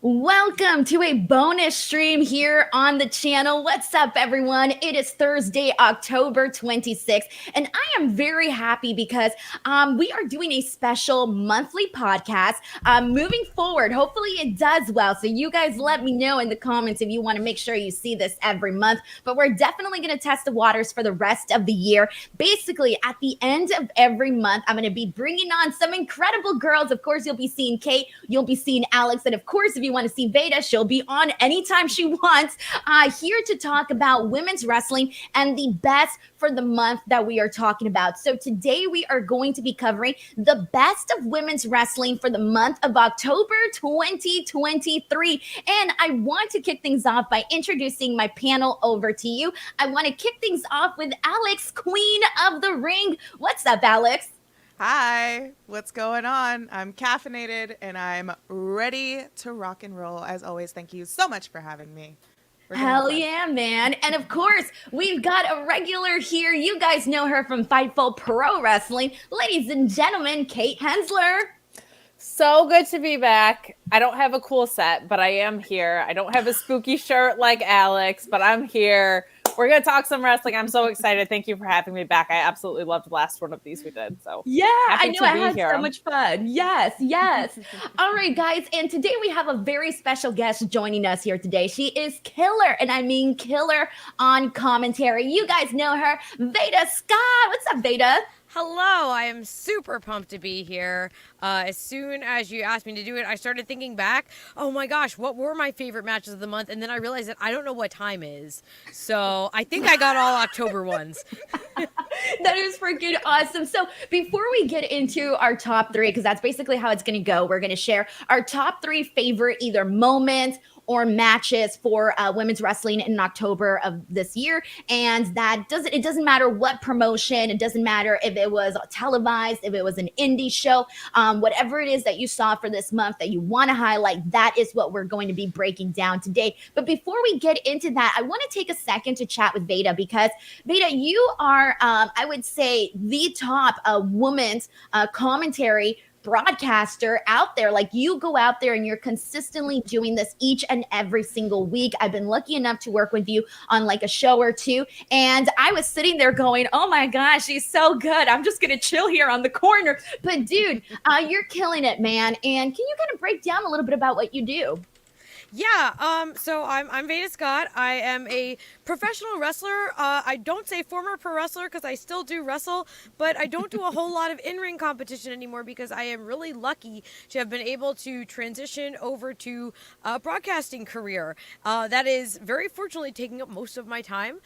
Welcome to a bonus stream here on the channel. What's up, everyone? It is Thursday, October 26th, and I am very happy because we are doing a special monthly podcast moving forward. Hopefully, it does well. So, you guys let me know in the comments if you want to make sure you see this every month. But we're definitely going to test the waters for the rest of the year. Basically, at the end of every month, I'm going to be bringing on some incredible girls. Of course, you'll be seeing Kate, you'll be seeing Alex, and of course, if you want to see Veda, she'll be on anytime she wants, here to talk about women's wrestling and the best for the month that we are talking about. So today we are going to be covering the best of women's wrestling for the month of October 2023. And I want to kick things off by introducing my panel over to you. I want to kick things off with Alex, Queen of the Ring. What's up, Alex? Hi, what's going on? I'm caffeinated and I'm ready to rock and roll. As always, thank you so much for having me. Hell yeah, man. And of course, we've got a regular here. You guys know her from Fightful Pro Wrestling. Ladies and gentlemen, Kate Hensler. So good to be back. I don't have a cool set, but I am here. I don't have a spooky shirt like Alex, but I'm here. We're going to talk some wrestling. I'm so excited. Thank you for having me back. I absolutely loved the last one of these we did. So yeah, I know. I had here. So much fun. Yes, yes. All right, guys. And today we have a very special guest joining us here today. She is killer, and I mean killer on commentary. You guys know her, Veda Scott. What's up, Veda? Hello, I am super pumped to be here. As soon as you asked me to do it, I started thinking back, oh my gosh, what were my favorite matches of the month? And then I realized that I don't know what time is. So I think I got all October ones. That is freaking awesome. So before we get into our top three, because that's basically how it's going to go, we're going to share our top three favorite either moments or matches for women's wrestling in October of this year. And it doesn't matter what promotion, it doesn't matter if it was televised, if it was an indie show, whatever it is that you saw for this month that you want to highlight, that is what we're going to be breaking down today. But before we get into that, I want to take a second to chat with Veda, because Veda, you are, I would say, the top women's commentary broadcaster out there. Like, you go out there and you're consistently doing this each and every single week. I've been lucky enough to work with you on like a show or two, and I was sitting there going, oh my gosh, she's so good, I'm just gonna chill here on the corner. But dude, you're killing it, man. And can you kind of break down a little bit about what you do? Yeah, so I'm Veda Scott. I am a professional wrestler. I don't say former pro wrestler because I still do wrestle, but I don't do a whole lot of in-ring competition anymore because I am really lucky to have been able to transition over to a broadcasting career. That is very fortunately taking up most of my time.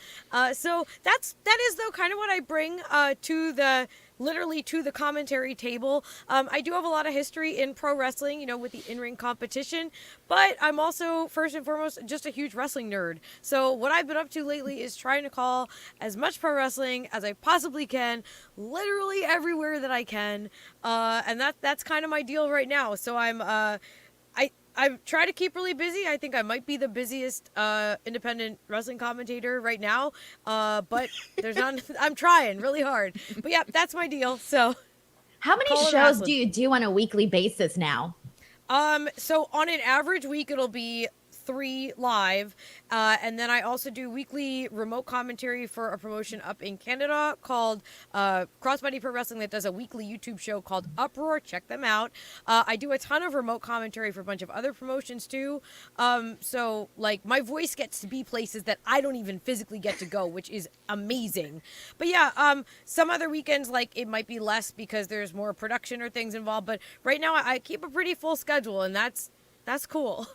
So that is though kind of what I bring to the commentary table. I do have a lot of history in pro wrestling, with the in-ring competition, but I'm also, first and foremost, just a huge wrestling nerd. So what I've been up to lately is trying to call as much pro wrestling as I possibly can, literally everywhere that I can. And that's kind of my deal right now. So I try to keep really busy. I think I might be the busiest independent wrestling commentator right now. But there's not. I'm trying really hard. But yeah, that's my deal. So, how many shows do you do on a weekly basis now? So on an average week, it'll be 3 live, and then I also do weekly remote commentary for a promotion up in Canada called Crossbody Pro Wrestling that does a weekly YouTube show called Uproar. Check them out. I do a ton of remote commentary for a bunch of other promotions too. So like my voice gets to be places that I don't even physically get to go, which is amazing. But yeah, some other weekends like it might be less because there's more production or things involved. But right now I keep a pretty full schedule, and that's cool.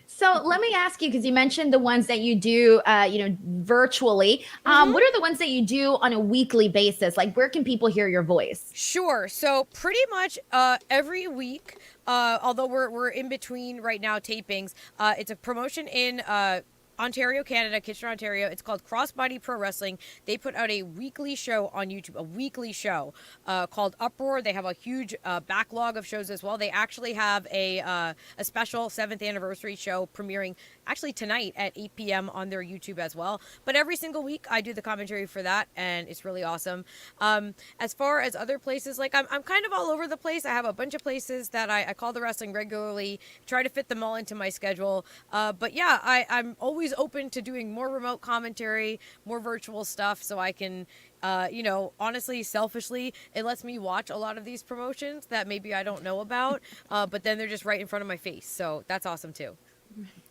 So let me ask you, because you mentioned the ones that you do, virtually. What are the ones that you do on a weekly basis? Like, where can people hear your voice? Sure. So pretty much every week, although we're in between right now tapings, it's a promotion in Ontario, Canada, Kitchener, Ontario. It's called Crossbody Pro Wrestling. They put out a weekly show on YouTube, a weekly show called Uproar. They have a huge backlog of shows as well. They actually have a special 7th anniversary show premiering actually tonight at 8 p.m. on their YouTube as well. But every single week I do the commentary for that, and it's really awesome. As far as other places, like I'm kind of all over the place. I have a bunch of places that I call the wrestling regularly, try to fit them all into my schedule. But yeah, I'm always open to doing more remote commentary, more virtual stuff, so I can, honestly, selfishly, it lets me watch a lot of these promotions that maybe I don't know about, but then they're just right in front of my face. So that's awesome too.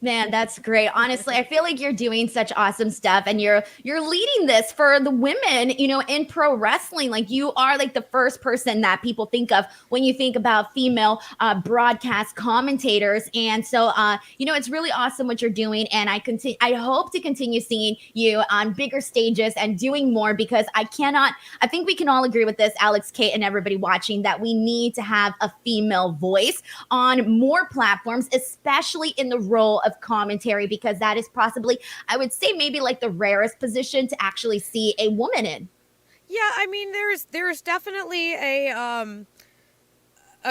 Man, that's great. Honestly, I feel like you're doing such awesome stuff, and you're leading this for the women, in pro wrestling. Like, you are like the first person that people think of when you think about female broadcast commentators. And so, it's really awesome what you're doing. And I hope to continue seeing you on bigger stages and doing more, because I think we can all agree with this, Alex, Kate, and everybody watching, that we need to have a female voice on more platforms, especially in the role of commentary, because that is possibly, I would say, maybe like the rarest position to actually see a woman in. Yeah, I mean, there's definitely a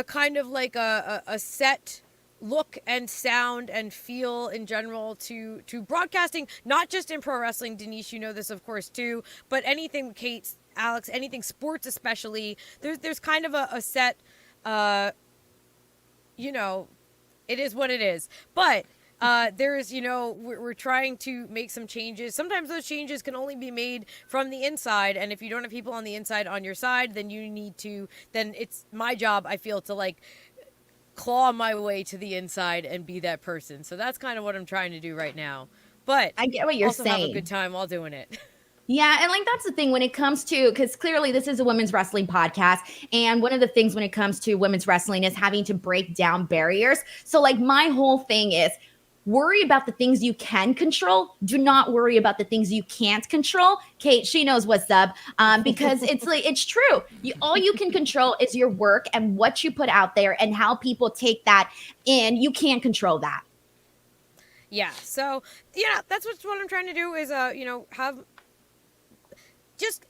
kind of like a set look and sound and feel in general to broadcasting, not just in pro wrestling. Denise, you know this, of course, too, but anything, Kate, Alex, anything sports especially, there's kind of a set, it is what it is. But there's, we're trying to make some changes. Sometimes those changes can only be made from the inside. And if you don't have people on the inside on your side, then then it's my job, I feel, to like claw my way to the inside and be that person. So that's kind of what I'm trying to do right now. But I get what you're also saying. have a good time while doing it. Yeah, and like that's the thing when it comes to, because clearly this is a women's wrestling podcast, and one of the things when it comes to women's wrestling is having to break down barriers. So like my whole thing is, worry about the things you can control. Do not worry about the things you can't control. Kate, she knows what's up, because it's true. All you can control is your work and what you put out there and how people take that in. You can't control that. Yeah. So yeah, that's what I'm trying to do is just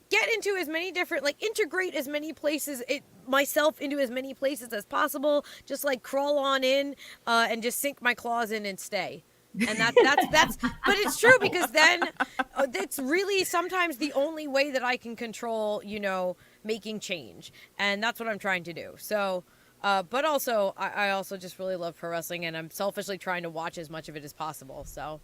get into as many different, like integrate as many places, myself into as many places as possible. Just like crawl on in and just sink my claws in and stay. And that's but it's true, because then it's really sometimes the only way that I can control, making change. And that's what I'm trying to do. So, but also I also just really love pro wrestling, and I'm selfishly trying to watch as much of it as possible. So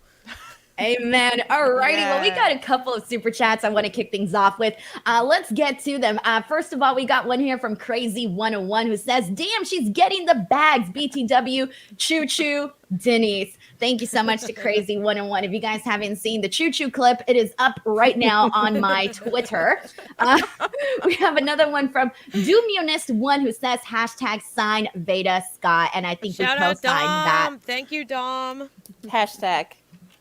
Amen. All righty. Well, we got a couple of super chats I want to kick things off with. Let's get to them. First of all, we got one here from Crazy 101 who says, damn, she's getting the bags. BTW, choo choo, Denise. Thank you so much to Crazy 101. If you guys haven't seen the choo choo clip, it is up right now on my Twitter. We have another one from Doomionist1 who says, hashtag sign Veda Scott. And I think shout we out co-signed that. Thank you, Dom. Hashtag.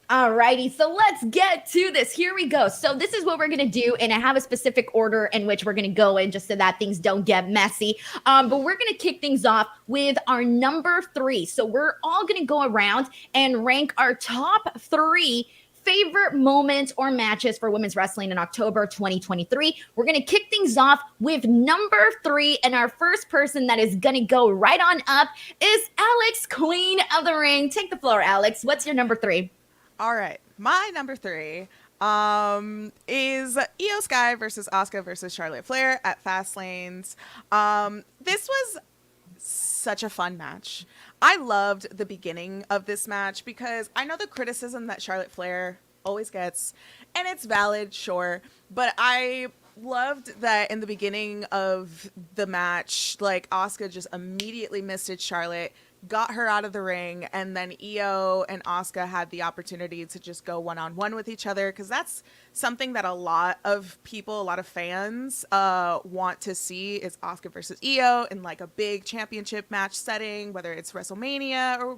All righty, so let's get to this. Here we go. So this is what we're going to do, and I have a specific order in which we're going to go in just so that things don't get messy. But we're going to kick things off with our number 3. So we're all going to go around and rank our top 3 favorite moments or matches for women's wrestling in October 2023. We're going to kick things off with number 3, and our first person that is going to go right on up is Alex, Queen of the Ring. Take the floor, Alex. What's your number 3? All right. My number 3 is Io Sky versus Asuka versus Charlotte Flair at Fastlanes. This was such a fun match. I loved the beginning of this match because I know the criticism that Charlotte Flair always gets, and it's valid, sure, but I loved that in the beginning of the match, like Asuka just immediately misted Charlotte, got her out of the ring, and then Io and Asuka had the opportunity to just go one-on-one with each other, because that's something that a lot of people, a lot of fans want to see, is Asuka versus Io in like a big championship match setting, whether it's WrestleMania or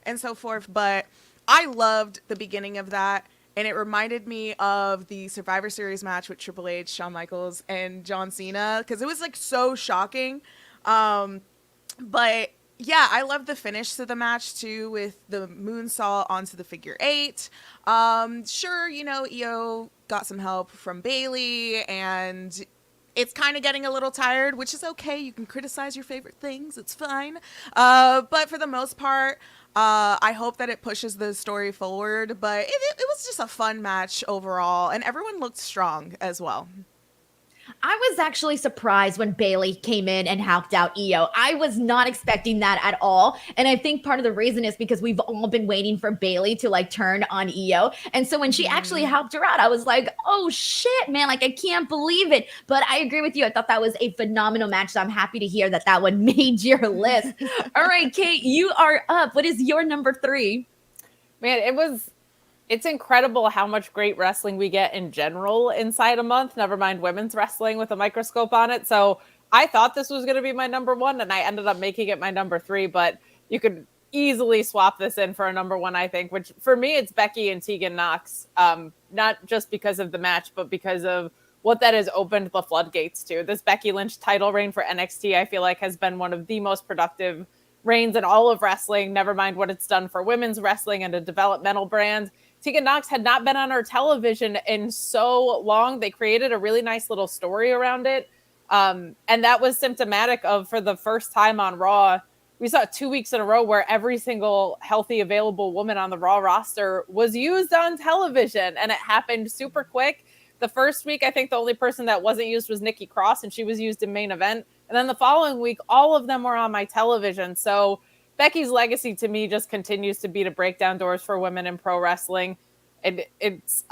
and so forth. But I loved the beginning of that, and it reminded me of the Survivor Series match with Triple H, Shawn Michaels, and John Cena, because it was like so shocking. But Yeah, I love the finish to the match too, with the moonsault onto the figure eight. Sure, Io got some help from Bailey, and it's kind of getting a little tired, which is okay. You can criticize your favorite things; it's fine. But for the most part, I hope that it pushes the story forward. But it was just a fun match overall, and everyone looked strong as well. I was actually surprised when Bailey came in and helped out Io. I was not expecting that at all. And I think part of the reason is because we've all been waiting for Bailey to like turn on Io. And so when she actually helped her out, I was like, oh shit, man, like I can't believe it. But I agree with you. I thought that was a phenomenal match. So I'm happy to hear that that one made your list. All right, Kate, you are up. What is your number 3? Man, it's incredible how much great wrestling we get in general inside a month, never mind women's wrestling with a microscope on it. So I thought this was going to be my number 1, and I ended up making it my number 3, but you could easily swap this in for a number 1, I think, which for me, it's Becky and Tegan Nox. Not just because of the match, but because of what that has opened the floodgates to. This Becky Lynch title reign for NXT, I feel like, has been one of the most productive reigns in all of wrestling, never mind what it's done for women's wrestling and a developmental brand. Tegan Nox had not been on our television in so long. They created a really nice little story around it. And that was symptomatic of, for the first time on Raw, we saw 2 weeks in a row where every single healthy, available woman on the Raw roster was used on television. And it happened super quick. The first week, I think the only person that wasn't used was Nikki Cross, and she was used in main event. And then the following week, all of them were on my television. So Becky's legacy to me just continues to be to break down doors for women in pro wrestling. And it's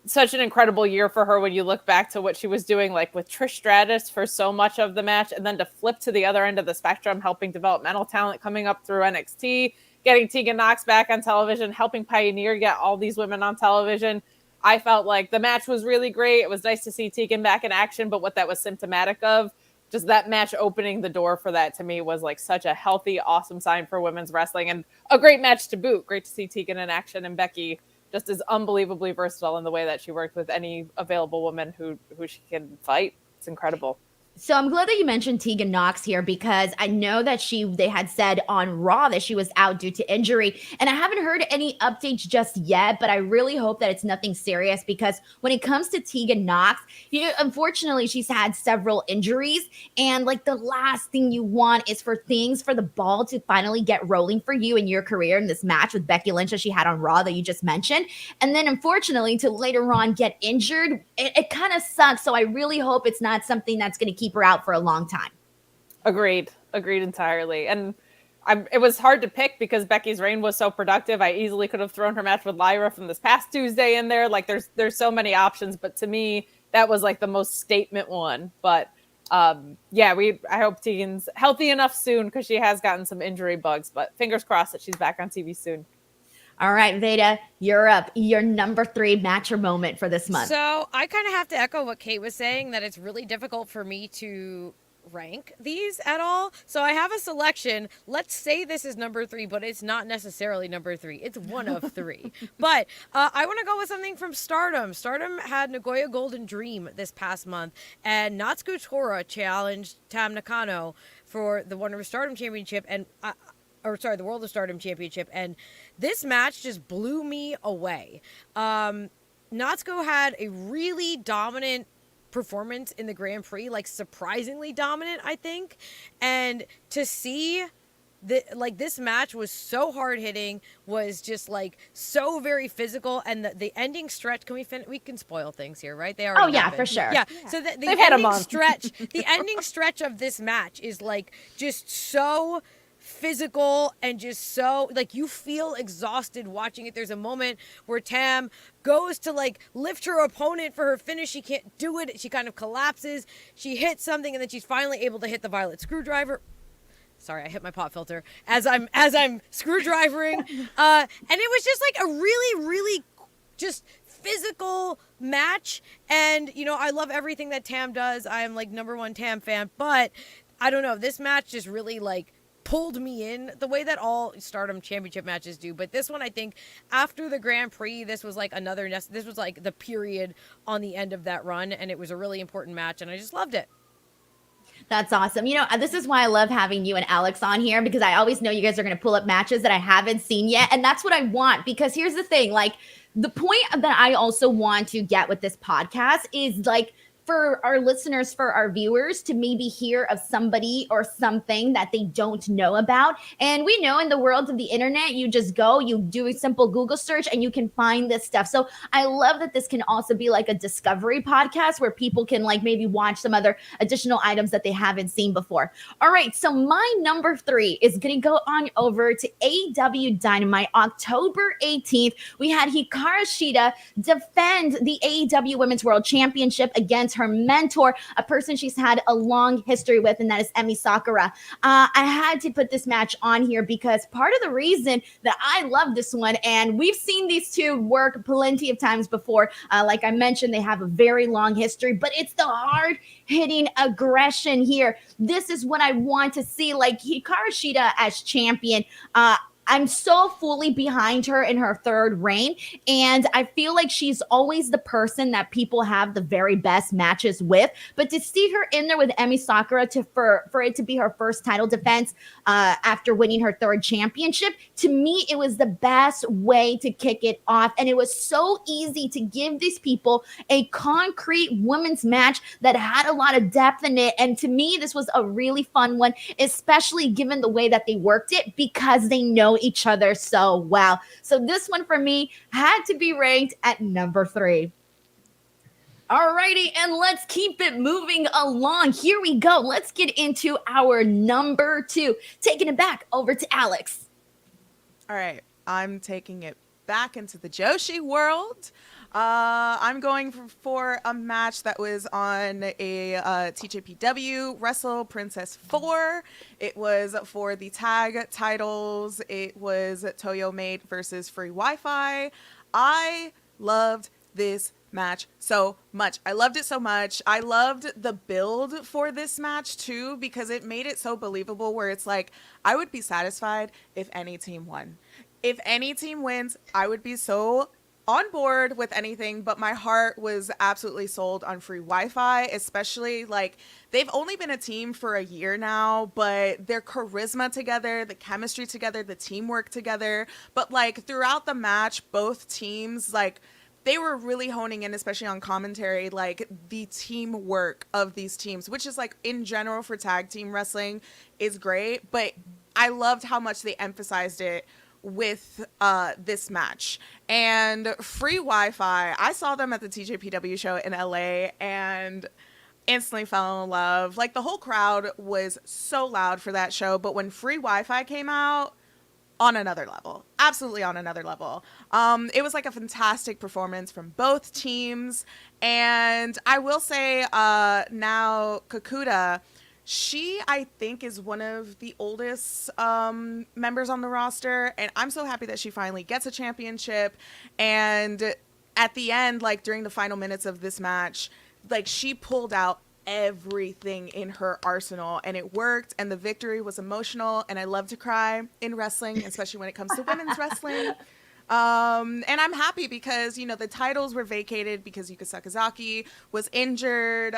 such an incredible year for her when you look back to what she was doing, like with Trish Stratus for so much of the match, and then to flip to the other end of the spectrum, helping developmental talent coming up through NXT, getting Tegan Nox back on television, helping Pioneer get all these women on television. I felt like the match was really great. It was nice to see Tegan back in action, but what that was symptomatic of, just that match opening the door for that, to me, was like such a healthy, awesome sign for women's wrestling, and a great match to boot. Great to see Tegan in action, and Becky just is unbelievably versatile in the way that she worked with any available woman who she can fight. It's incredible. So I'm glad that you mentioned Tegan Nox here, because I know that they had said on Raw that she was out due to injury, and I haven't heard any updates just yet, but I really hope that it's nothing serious, because when it comes to Tegan Nox, unfortunately she's had several injuries, and like the last thing you want is for the ball to finally get rolling for you in your career in this match with Becky Lynch that she had on Raw that you just mentioned, and then unfortunately to later on get injured. It kind of sucks. So I really hope it's not something that's going to keep her out for a long time. Agreed entirely. And it was hard to pick because Becky's reign was so productive. I easily could have thrown her match with Lyra from this past Tuesday in there. Like there's so many options, but to me, that was like the most statement one. But I hope Tegan's healthy enough soon, because she has gotten some injury bugs, but fingers crossed that she's back on TV soon. All right, Veda, you're up. Your number 3 match or moment for this month. So I kind of have to echo what Kate was saying, that it's really difficult for me to rank these at all. So I have a selection. Let's say this is number 3, but it's not necessarily number 3. It's one of 3. But I want to go with something from Stardom. Stardom had Nagoya Golden Dream this past month, and Natsuko Tora challenged Tam Nakano for the Wonder of Stardom Championship, and the World of Stardom Championship, and this match just blew me away. Natsuko had a really dominant performance in the Grand Prix, like surprisingly dominant, I think. And to see this match was so hard hitting, was just like so very physical, and the ending stretch. Can we can spoil things here, right? They already happened. For sure. Yeah. So the ending stretch of this match is like just so physical and just so like you feel exhausted watching it. There's a moment where Tam goes to like lift her opponent for her finish. She can't do it. She kind of collapses. She hits something, and then she's finally able to hit the violet screwdriver. Sorry, I hit my pop filter as I'm screwdrivering. And it was just like a really, really just physical match. And I love everything that Tam does. I am like number 1 Tam fan, but I don't know. This match just really like pulled me in the way that all Stardom Championship matches do. But this one, I think, after the Grand Prix, this was like this was like the period on the end of that run, and it was a really important match, and I just loved it. That's awesome. This is why I love having you and Alex on here, because I always know you guys are going to pull up matches that I haven't seen yet. And that's what I want, because here's the thing, like, the point that I also want to get with this podcast is like, for our listeners, for our viewers to maybe hear of somebody or something that they don't know about. And we know in the world of the internet, you just go, you do a simple Google search and you can find this stuff. So I love that this can also be like a discovery podcast where people can like maybe watch some other additional items that they haven't seen before. All right, so my number 3 is going to go on over to AEW Dynamite, October 18th. We had Hikaru Shida defend the AEW Women's World Championship against her mentor, a person she's had a long history with, and that is Emi Sakura. I had to put this match on here because part of the reason that I love this one, and we've seen these two work plenty of times before, like I mentioned, they have a very long history, but it's the hard-hitting aggression here. This is what I want to see, like Hikaru Shida as champion. I'm so fully behind her in her third reign, and I feel like she's always the person that people have the very best matches with. But to see her in there with Emi Sakura for it to be her first title defense after winning her third championship, to me, it was the best way to kick it off. And it was so easy to give these people a concrete women's match that had a lot of depth in it. And to me, this was a really fun one, especially given the way that they worked it, because they know each other so well. So this one for me had to be ranked at number 3. Alrighty, and let's keep it moving along. Here we go. Let's get into our number 2. Taking it back over to Alex. All right, I'm taking it back into the Joshi world. I'm going for a match that was on a TJPW Wrestle Princess 4. It was for the tag titles. It was Toyo Mate versus Free Wi-Fi. I loved this match so much. I loved it so much. I loved the build for this match too, because it made it so believable, where it's like, I would be satisfied if any team won. If any team wins, I would be so on board with anything, but my heart was absolutely sold on Free Wi-Fi, especially like they've only been a team for a year now, but their charisma together, the chemistry together, the teamwork together, but like throughout the match, both teams, like they were really honing in, especially on commentary, like the teamwork of these teams, which is like in general for tag team wrestling is great, but I loved how much they emphasized it with this match. And Free Wi-Fi, I saw them at the TJPW show in LA and instantly fell in love. Like the whole crowd was so loud for that show, but when Free Wi-Fi came out, on another level, absolutely on another level. It was like a fantastic performance from both teams. And I will say now Kakuta, she, I think, is one of the oldest members on the roster, and I'm so happy that she finally gets a championship. And at the end, like during the final minutes of this match, like she pulled out everything in her arsenal, and it worked, and the victory was emotional. And I love to cry in wrestling, especially when it comes to women's wrestling. And I'm happy because, you know, the titles were vacated because Yuka Sakazaki was injured.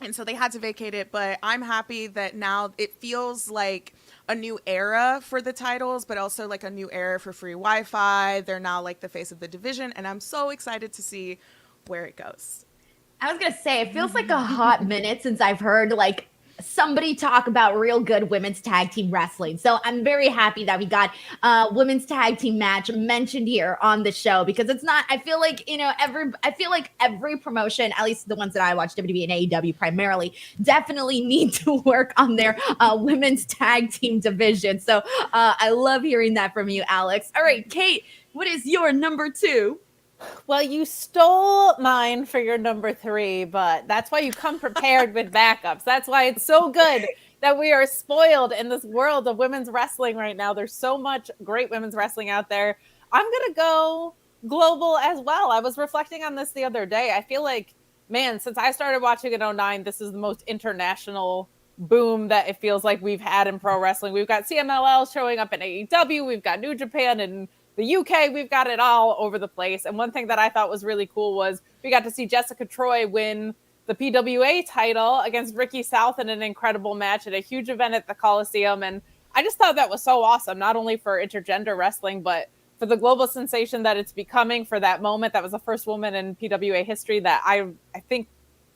And so they had to vacate it, but I'm happy that now it feels like a new era for the titles, but also like a new era for Free Wi-Fi. They're now like the face of the division, and I'm so excited to see where it goes. I was going to say, it feels like a hot minute since I've heard like somebody talk about real good women's tag team wrestling. So I'm very happy that we got women's tag team match mentioned here on the show, because it's not, I feel like, you know, every promotion, at least the ones that I watch, WWE and AEW primarily, definitely need to work on their women's tag team division. So I love hearing that from you, Alex. All right, Kate, what is your number 2? Well, you stole mine for your number 3, but that's why you come prepared with backups. That's why it's so good that we are spoiled in this world of women's wrestling right now. There's so much great women's wrestling out there. I'm going to go global as well. I was reflecting on this the other day. I feel like, man, since I started watching in 2009, this is the most international boom that it feels like we've had in pro wrestling. We've got CMLL showing up in AEW. We've got New Japan and the UK, we've got it all over the place. And one thing that I thought was really cool was we got to see Jessica Troy win the PWA title against Ricky South in an incredible match at a huge event at the Coliseum. And I just thought that was so awesome, not only for intergender wrestling, but for the global sensation that it's becoming for that moment. That was the first woman in PWA history that I think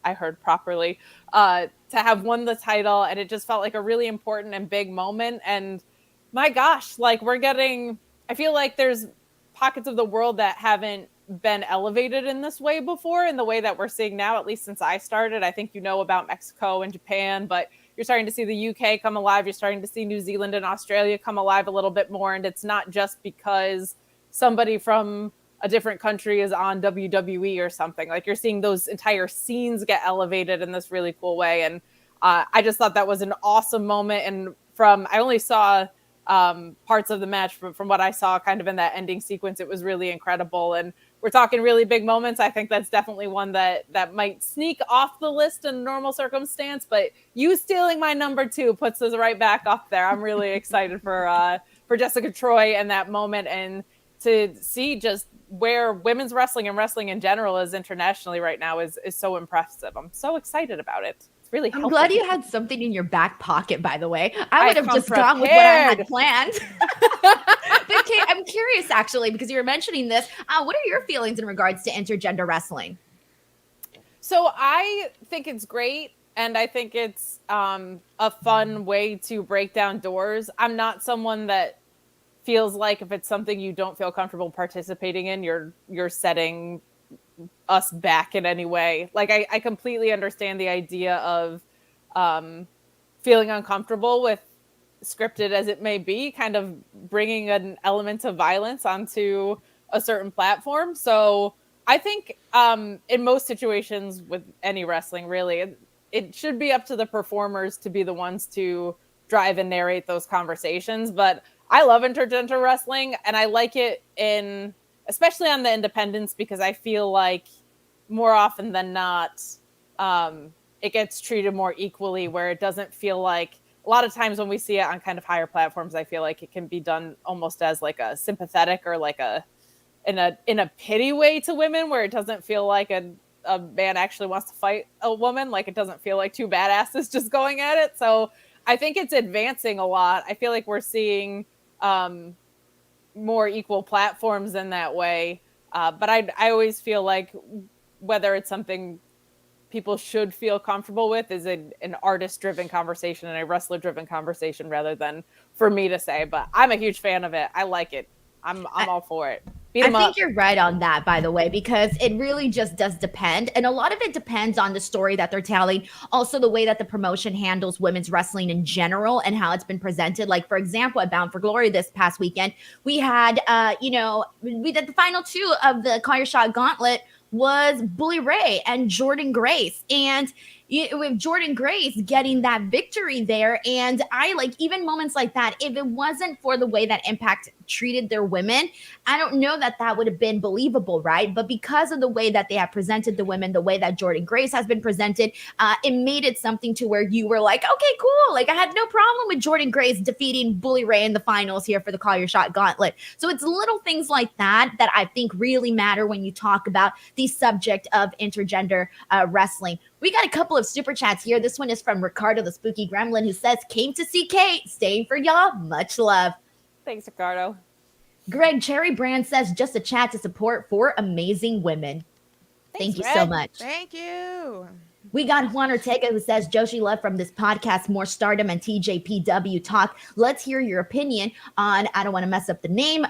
I heard properly, to have won the title. And it just felt like a really important and big moment. And my gosh, like I feel like there's pockets of the world that haven't been elevated in this way before, in the way that we're seeing now, at least since I started. I think about Mexico and Japan, but you're starting to see the UK come alive. You're starting to see New Zealand and Australia come alive a little bit more. And it's not just because somebody from a different country is on WWE or something. Like, you're seeing those entire scenes get elevated in this really cool way. And I just thought that was an awesome moment. And I only saw parts of the match, but from what I saw kind of in that ending sequence, it was really incredible. And we're talking really big moments. I think that's definitely one that might sneak off the list in normal circumstance, but you stealing my number 2 puts us right back up there. I'm really excited for Jessica Troy and that moment, and to see just where women's wrestling and wrestling in general is internationally right now is so impressive. I'm so excited about it. Really I'm helpful. glad you had something in your back pocket, by the way. I would have just gone with what I had planned. But Kate, I'm curious, actually, because you were mentioning this. What are your feelings in regards to intergender wrestling? So I think it's great, and I think it's a fun way to break down doors. I'm not someone that feels like if it's something you don't feel comfortable participating in, you're setting us back in any way. Like, I completely understand the idea of feeling uncomfortable with, scripted as it may be, kind of bringing an element of violence onto a certain platform. So I think in most situations with any wrestling, really, it should be up to the performers to be the ones to drive and narrate those conversations. But I love intergender wrestling, and I like it especially on the independents, because I feel like more often than not, it gets treated more equally, where it doesn't feel like, a lot of times when we see it on kind of higher platforms, I feel like it can be done almost as like a sympathetic or like in a pity way to women, where it doesn't feel like a man actually wants to fight a woman. Like, it doesn't feel like two badasses just going at it. So I think it's advancing a lot. I feel like we're seeing more equal platforms in that way. But I always feel like whether it's something people should feel comfortable with is an artist-driven conversation and a wrestler-driven conversation, rather than for me to say. But I'm a huge fan of it. I like it. I'm all for it. I think you're right on that, by the way, because it really just does depend. And a lot of it depends on the story that they're telling. Also, the way that the promotion handles women's wrestling in general and how it's been presented. Like, for example, at Bound for Glory this past weekend, we had, we did the final 2 of the Call Your Shot Gauntlet was Bully Ray and Jordan Grace. And with Jordan Grace getting that victory there, and I like, even moments like that, if it wasn't for the way that Impact treated their women, I don't know that would have been believable, right? But because of the way that they have presented the women, the way that Jordan Grace has been presented, it made it something to where you were like, okay, cool. Like, I had no problem with Jordan Grace defeating Bully Ray in the finals here for the Call Your Shot Gauntlet. So it's little things like that I think really matter when you talk about the subject of intergender wrestling. We got a couple of super chats here. This one is from Ricardo the Spooky Gremlin, who says, came to see Kate, staying for y'all. Much love. Thanks, Ricardo. Greg Cherry Brand says, just a chat to support 4 amazing women. Thank you so much. Thank you. We got Juan Ortega, who says, Joshi love from this podcast, more stardom and TJPW talk. Let's hear your opinion on, I don't want to mess up the name.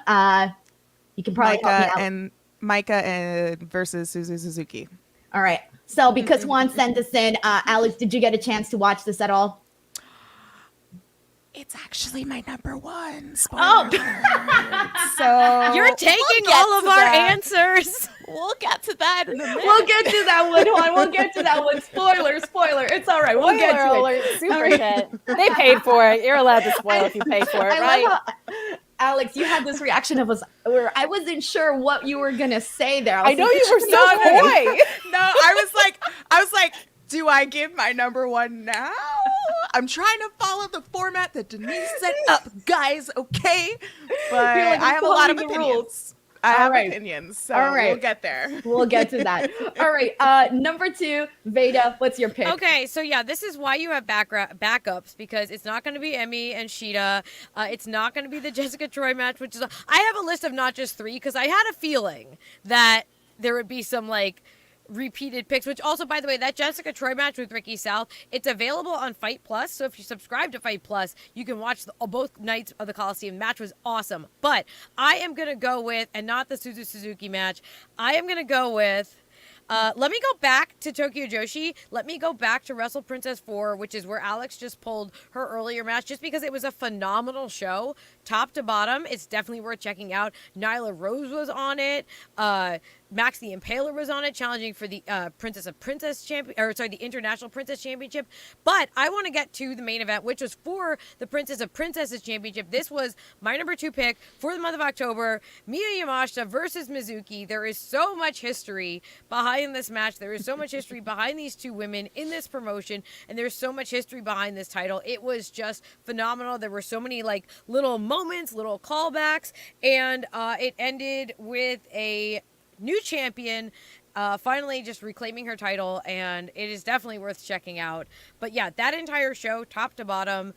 You can probably help me out. Micah versus Suzuki. All right. So because Juan sent this in, Alex, did you get a chance to watch this at all? It's actually my number 1. Oh, so you're taking all of our answers. We'll get to that in a minute. We'll get to that one, Juan. We'll get to that one. Spoiler. It's all right. We'll get to it. Super chat. They paid for it. You're allowed to spoil if you pay for it, right? Alex, you had this reaction of us where I wasn't sure what you were gonna say there. I know you were so coy. No, I was like, do I give my number 1 now? I'm trying to follow the format that Denise set up, guys. Okay, but I have a lot of opinions. I have right. opinions, so All right. we'll get there. We'll get to that. All right. Number 2, Veda, what's your pick? Okay, so yeah, this is why you have backups, because it's not going to be Emmy and Sheeta. It's not going to be the Jessica Troy match, which is I have a list of not just 3 because I had a feeling that there would be some like repeated picks, which also, by the way, that Jessica Troy match with Ricky South, it's available on Fight Plus. So if you subscribe to Fight Plus, you can watch both nights of the Coliseum. Match was awesome. But I am going to go with, and not the Suzuki match, I am going to go with, let me go back to Tokyo Joshi. Let me go back to Wrestle Princess 4, which is where Alex just pulled her earlier match, just because it was a phenomenal show, top to bottom. It's definitely worth checking out. Nyla Rose was on it. Max the Impaler was on it, challenging for the the International Princess Championship. But I want to get to the main event, which was for the Princess of Princesses Championship. This was my number 2 pick for the month of October, Miya Yamashita versus Mizuki. There is so much history behind this match. There is so much history behind these 2 women in this promotion, and there's so much history behind this title. It was just phenomenal. There were so many like little moments, little callbacks, and it ended with a new champion finally just reclaiming her title, and it is definitely worth checking out. But yeah, that entire show, top to bottom,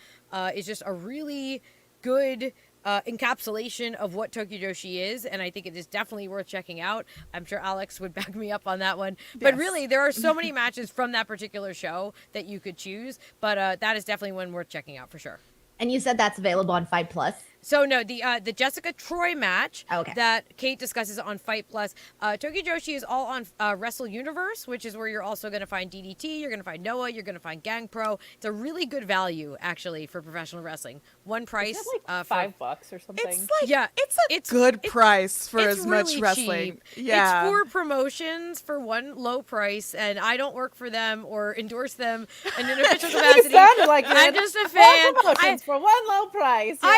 is just a really good encapsulation of what Tokyo Joshi is, and I think it is definitely worth checking out. I'm sure Alex would back me up on that one. But Yes. really, there are so many matches from that particular show that you could choose, but that is definitely one worth checking out for sure. And you said that's available on Fight Plus. So no, the Jessica Troy match Okay. that Kate discusses on Fight Plus. Tokyo Joshi is all on Wrestle Universe, which is where you're also going to find DDT, you're going to find Noah, you're going to find Gang Pro. It's a really good value actually for professional wrestling. One price, Is it like $5 or something? It's like Yeah, it's a good price for it's as much really wrestling. cheap. Yeah. It's for promotions for one low price, and I don't work for them or endorse them in an official You capacity. sounded like I'm it. just a Four fan. promotions for one low price. I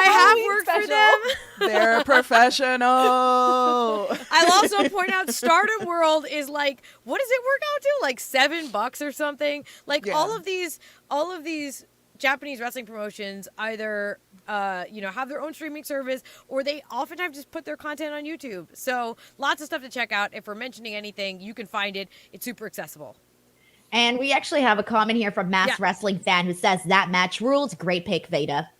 have worked for them. They're professional. I'll also point out Stardom World is like, what does it work out to? Like $7 or something. Like Yeah. all of these Japanese wrestling promotions either have their own streaming service, or they oftentimes just put their content on YouTube. So lots of stuff to check out. If we're mentioning anything, you can find it. It's super accessible. And we actually have a comment here from Mass Yeah. Wrestling Fan who says that match rules. Great pick, Veda.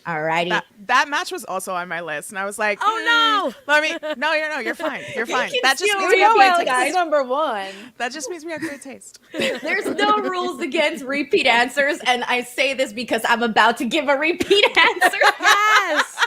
All righty. That match was also on my list, and I was like, Oh, no! you're fine, you're fine. That just still means we have real great guys. taste. Number 1. That just means we have great taste. There's no rules against repeat answers, and I say this because I'm about to give a repeat answer. Yes!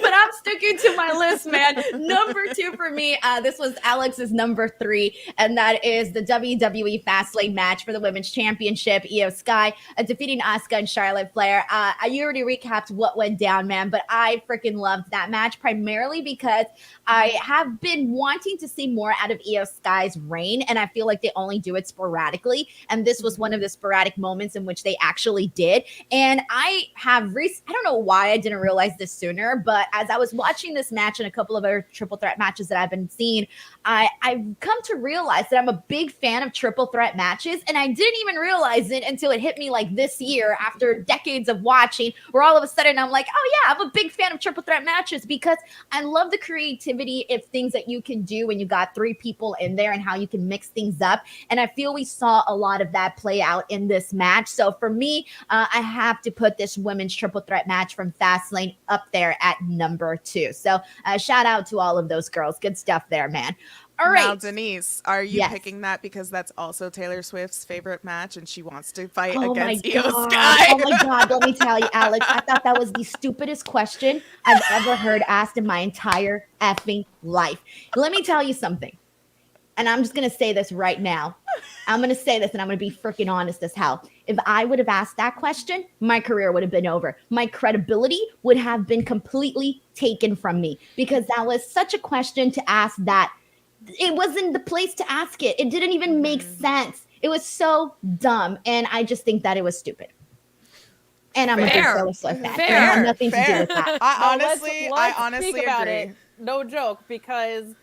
But I'm sticking to my list, man. Number 2 for me, this was Alex's number 3, and that is the WWE Fastlane match for the Women's Championship. Io Sky defeating Asuka and Charlotte Flair. You already recapped what went down, man, but I freaking loved that match, primarily because I have been wanting to see more out of Io Sky's reign, and I feel like they only do it sporadically, and this was one of the sporadic moments in which they actually did. And I don't know why I didn't realize this sooner, but as I was watching this match and a couple of other triple threat matches that I've been seeing, I've come to realize that I'm a big fan of triple threat matches, and I didn't even realize it until it hit me like this year after decades of watching, where all of a sudden I'm like, oh yeah, I'm a big fan of triple threat matches because I love the creativity of things that you can do when you got 3 people in there and how you can mix things up. And I feel we saw a lot of that play out in this match. So for me, I have to put this women's triple threat match from Fastlane up there at number 2. So shout out to all of those girls. Good stuff there, man. All right. Now, Denise, are you Yes. picking that because that's also Taylor Swift's favorite match and she wants to fight Oh my against Io God. Sky? Oh my God. Let me tell you, Alex, I thought that was the stupidest question I've ever heard asked in my entire effing life. Let me tell you something. And I'm just going to say this right now. I'm going to say this and I'm going to be freaking honest as hell. If I would have asked that question, my career would have been over. My credibility would have been completely taken from me because that was such a question to ask that it wasn't the place to ask it. It didn't even make sense. It was so dumb. And I just think that it was stupid. And I'm a big Fair. Taylor Swift fan. Fair. It had nothing to do Fair. with that. I honestly speak about agree. it. No joke, because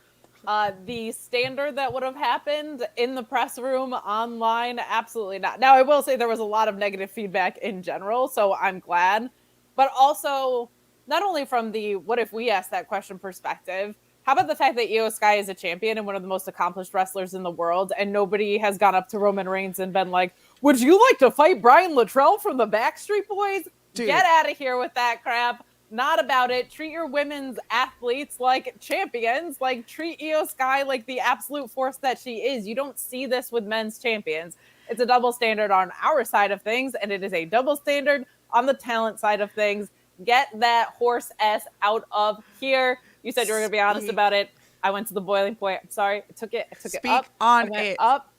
the standard that would have happened in the press room, online, absolutely not. Now, I will say there was a lot of negative feedback in general, so I'm glad. But also, not only from the what if we asked that question perspective, how about the fact that Io Sky is a champion and one of the most accomplished wrestlers in the world, and nobody has gone up to Roman Reigns and been like, would you like to fight Brian Luttrell from the Backstreet Boys? Dude. Get out of here with that crap. Not about it. Treat your women's athletes like champions. Like, treat Io Sky like the absolute force that she is. You don't see this with men's champions. It's a double standard on our side of things, and it is a double standard on the talent side of things. Get that horse ass out of here. You said you were going to be honest about it. I went to the boiling point. I'm sorry. I took it up. On I went it. Up.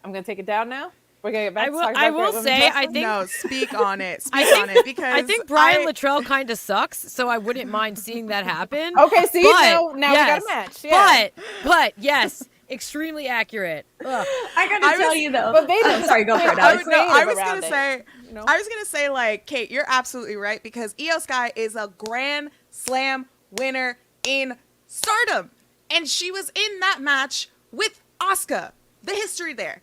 I'm going to take it down now. We're going to get back to talking about I will say, I think no, speak on it. Speak on it, because I think Brian Luttrell kind of sucks, so I wouldn't mind seeing that happen. Okay, see, but, now yes, we got a match. Yeah. But yes, extremely accurate. Ugh. I gotta tell you though. But Veda, I'm sorry, go for it. I Alex. was gonna say, like, Kate, you're absolutely right, because Io Sky is a Grand Slam winner in Stardom, and she was in that match with Asuka. The history there.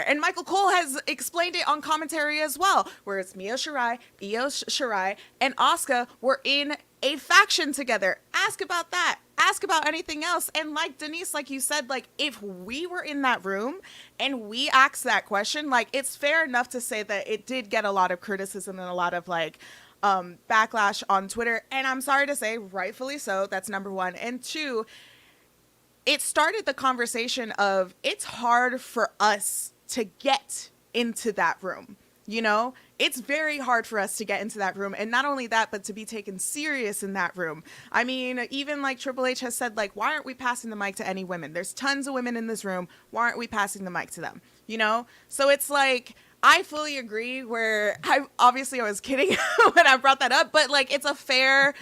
And Michael Cole has explained it on commentary as well, where it's Io Shirai, and Asuka were in a faction together. Ask about that. Ask about anything else. And like Denise, like you said, like, if we were in that room and we asked that question, like, it's fair enough to say that it did get a lot of criticism and a lot of, like, backlash on Twitter. And I'm sorry to say, rightfully so. That's number one. And two, it started the conversation of, it's hard for us to get into that room. You know, it's very hard for us to get into that room. And not only that, but to be taken serious in that room. I mean, even like Triple H has said, like, why aren't we passing the mic to any women? There's tons of women in this room. Why aren't we passing the mic to them? You know? So it's like, I fully agree, where I was kidding when I brought that up, but like, it's a fair,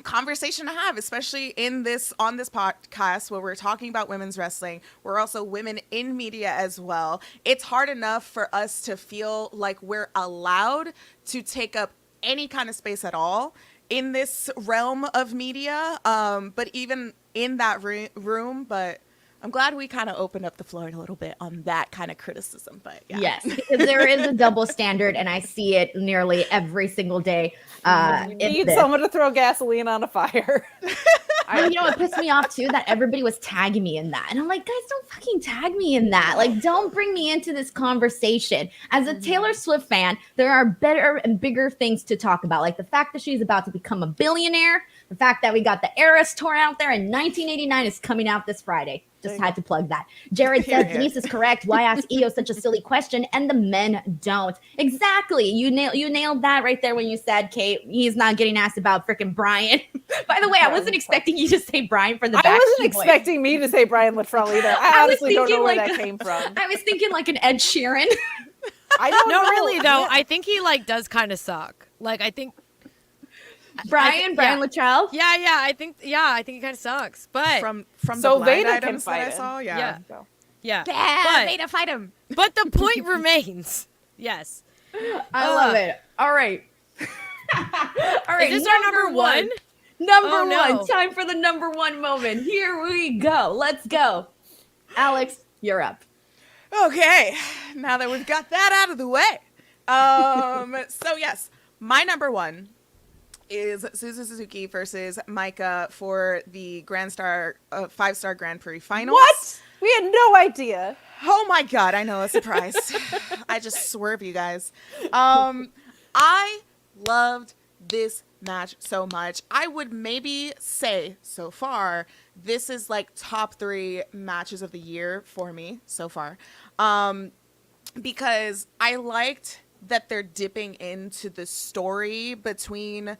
conversation to have, especially on this podcast where we're talking about women's wrestling. We're also women in media as well. It's hard enough for us to feel like we're allowed to take up any kind of space at all in this realm of media, but even in that room. But I'm glad we kind of opened up the floor a little bit on that kind of criticism. But yeah. Yes, because there is a double standard, and I see it nearly every single day. You need someone to throw gasoline on a fire. And you know what pissed me off too? That everybody was tagging me in that. And I'm like, guys, don't fucking tag me in that. Like, don't bring me into this conversation. As a Taylor Swift fan, there are better and bigger things to talk about. Like the fact that she's about to become a billionaire, the fact that we got the Eras tour out there in 1989 is coming out this Friday. Just had to plug that. Jared said Denise is correct. Why ask Io such a silly question and the men don't? Exactly. You nailed that right there when you said, Kate, he's not getting asked about freaking Brian. By the way, I wasn't expecting you to say Brian for the Backstreet Boys. I wasn't expecting me to say Brian Luttrell either. I honestly don't know where that came from. I was thinking like an Ed Sheeran. I don't know. No, really though, I think he like does kind of suck. Like, I think Brian Luttrell. Yeah, I think he kind of sucks. But from so the blind Veda items can fight that I saw, yeah. But Veda, fight him. But the point remains. Yes, I love it. All right. All right. Is this our number one? Number one. Time for the number one moment. Here we go. Let's go. Alex, you're up. Okay. Now that we've got that out of the way. So yes, my number one is Suzu Suzuki versus Maika for the Grand Star 5-star Grand Prix finals. What? We had no idea. Oh my God, I know, a surprise. I just swerve you guys. I loved this match so much. I would maybe say so far, this is like top 3 matches of the year for me so far. Because I liked that they're dipping into the story between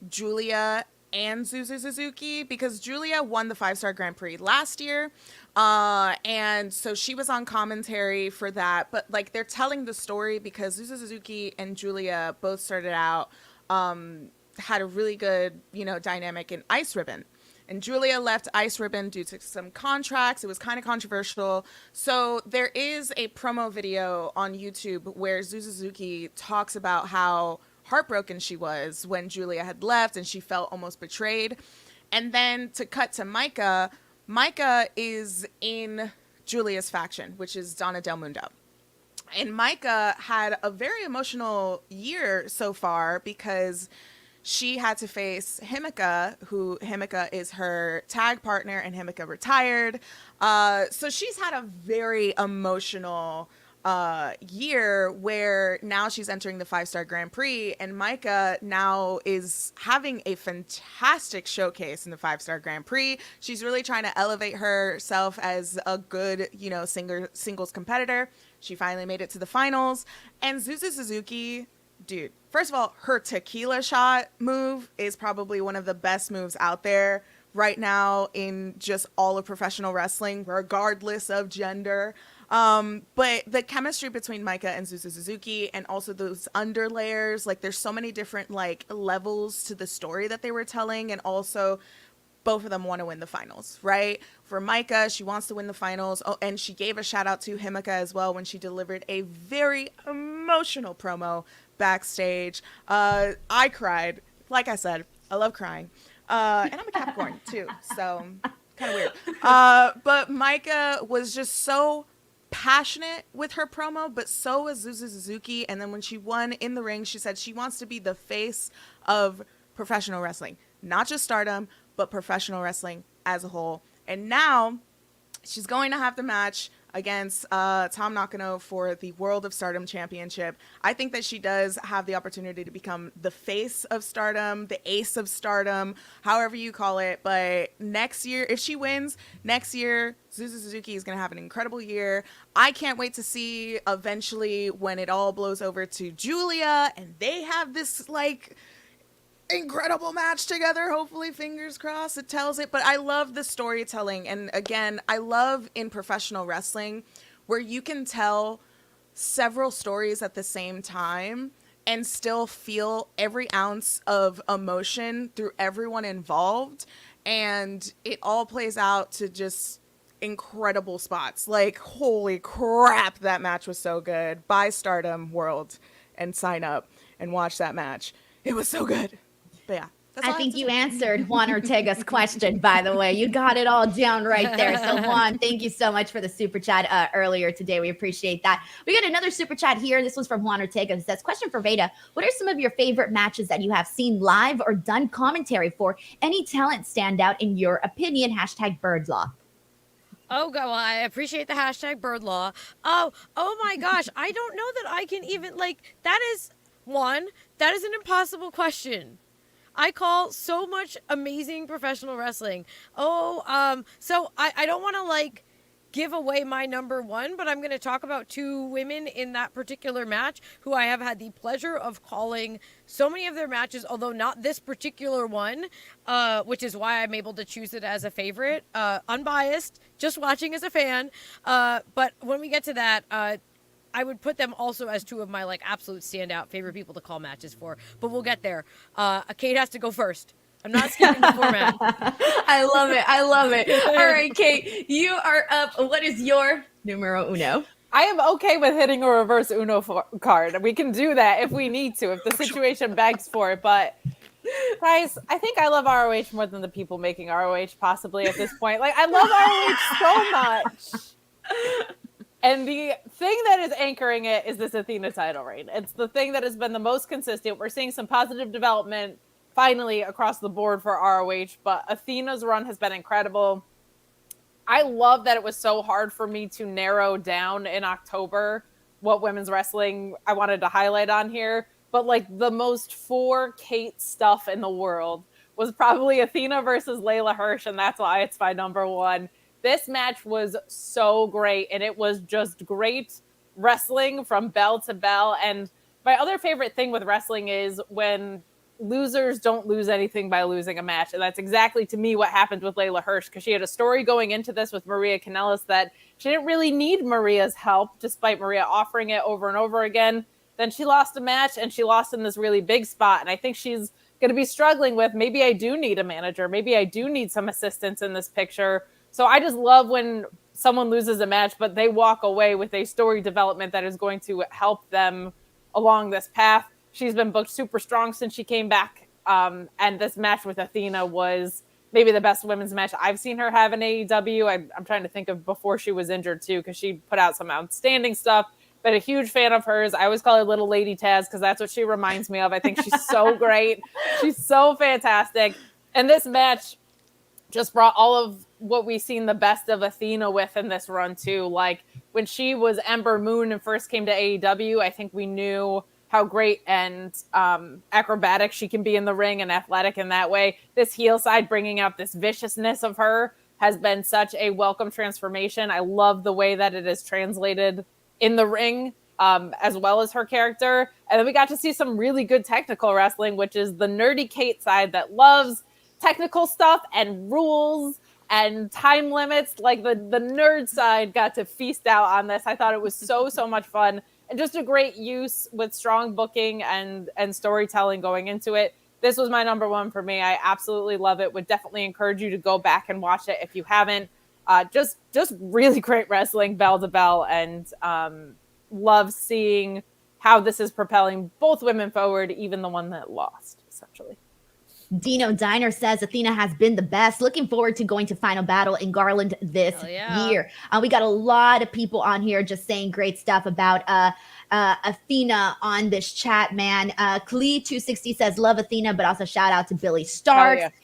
Julia and Suzu Suzuki, because Julia won the 5-star Grand Prix last year. And so she was on commentary for that, but like they're telling the story because Suzu Suzuki and Julia both started out, had a really good, dynamic in Ice Ribbon. And Julia left Ice Ribbon due to some contracts. It was kind of controversial. So there is a promo video on YouTube where Suzu Suzuki talks about how heartbroken she was when Julia had left and she felt almost betrayed. And then to cut to Maika, Maika is in Julia's faction, which is Donna Del Mundo. And Maika had a very emotional year so far because she had to face Himika, who Himika is her tag partner, and Himika retired. So she's had a very emotional year where now she's entering the 5-star Grand Prix, and Micah now is having a fantastic showcase in the 5-star Grand Prix. She's really trying to elevate herself as a good, singles competitor. She finally made it to the finals, and Zuzu Suzuki, dude, first of all, her tequila shot move is probably one of the best moves out there right now in just all of professional wrestling, regardless of gender. But the chemistry between Micah and Zuzu Suzuki, and also those underlayers, like there's so many different like levels to the story that they were telling, and also both of them want to win the finals, right? For Micah, she wants to win the finals. Oh, and she gave a shout out to Himika as well when she delivered a very emotional promo backstage. I cried. Like I said, I love crying. And I'm a Capricorn too, so kind of weird. But Micah was just so passionate with her promo, but so was Zuzu Suzuki. And then when she won in the ring, she said she wants to be the face of professional wrestling, not just Stardom, but professional wrestling as a whole. And now she's going to have the match against Tom Nakano for the World of Stardom Championship. I think that she does have the opportunity to become the face of Stardom, the ace of Stardom, however you call it. But next year, if she wins, next year, Zuzu Suzuki is going to have an incredible year. I can't wait to see eventually when it all blows over to Julia and they have this like incredible match together. Hopefully, fingers crossed, it tells it. But I love the storytelling. And again, I love in professional wrestling where you can tell several stories at the same time and still feel every ounce of emotion through everyone involved. And it all plays out to just incredible spots. Like, holy crap, that match was so good. Buy Stardom World and sign up and watch that match. It was so good. But yeah, I think you answered Juan Ortega's question, by the way. You got it all down right there. So, Juan, thank you so much for the super chat earlier today. We appreciate that. We got another super chat here. This one's from Juan Ortega. It says, question for Veda. What are some of your favorite matches that you have seen live or done commentary for? Any talent stand out in your opinion? Hashtag Birdlaw. Oh, God, well, I appreciate the hashtag bird law. Oh my gosh. I don't know that I can even, that is an impossible question. I call so much amazing professional wrestling. So I don't want to, give away my number one, but I'm going to talk about two women in that particular match who I have had the pleasure of calling so many of their matches, although not this particular one, which is why I'm able to choose it as a favorite, unbiased, just watching as a fan. But when we get to that, I would put them also as two of my absolute standout favorite people to call matches for, but we'll get there. Kate has to go first. I'm not skipping the format. I love it. All right, Kate, you are up. What is your numero uno? I am okay with hitting a reverse Uno card. We can do that if we need to, if the situation begs for it. But guys, I think I love ROH more than the people making ROH possibly at this point. I love ROH so much. And the thing that is anchoring it is this Athena title reign. It's the thing that has been the most consistent. We're seeing some positive development finally across the board for ROH, but Athena's run has been incredible. I love that it was so hard for me to narrow down in October what women's wrestling I wanted to highlight on here, but the most for Kate stuff in the world was probably Athena versus Layla Hirsch, and that's why it's my number one. This match was so great, and it was just great wrestling from bell to bell. And my other favorite thing with wrestling is when losers don't lose anything by losing a match. And that's exactly, to me, what happened with Layla Hirsch, because she had a story going into this with Maria Kanellis that she didn't really need Maria's help, despite Maria offering it over and over again. Then she lost a match, and she lost in this really big spot. And I think she's going to be struggling with, maybe I do need a manager. Maybe I do need some assistance in this picture. So I just love when someone loses a match, but they walk away with a story development that is going to help them along this path. She's been booked super strong since she came back. And this match with Athena was maybe the best women's match I've seen her have in AEW. I'm trying to think of before she was injured too, because she put out some outstanding stuff. Been a huge fan of hers. I always call her Little Lady Taz because that's what she reminds me of. I think she's so great. She's so fantastic. And this match just brought all of what we've seen the best of Athena with in this run too. Like when she was Ember Moon and first came to AEW, I think we knew how great and acrobatic she can be in the ring and athletic in that way. This heel side bringing out this viciousness of her has been such a welcome transformation. I love the way that it is translated in the ring, as well as her character. And then we got to see some really good technical wrestling, which is the nerdy Kate side that loves technical stuff and rules and time limits. Like the nerd side got to feast out on this. I thought it was so much fun and just a great use with strong booking and storytelling going into it. This was my number one for me. I absolutely love it. Would definitely encourage you to go back and watch it if you haven't. Just really great wrestling bell to bell, and love seeing how this is propelling both women forward, even the one that lost, essentially. Dino Diner says Athena has been the best. Looking forward to going to Final Battle in Garland this year. We got a lot of people on here just saying great stuff about Athena on this chat, man. Klee260 says love Athena, but also shout out to Billy Starks.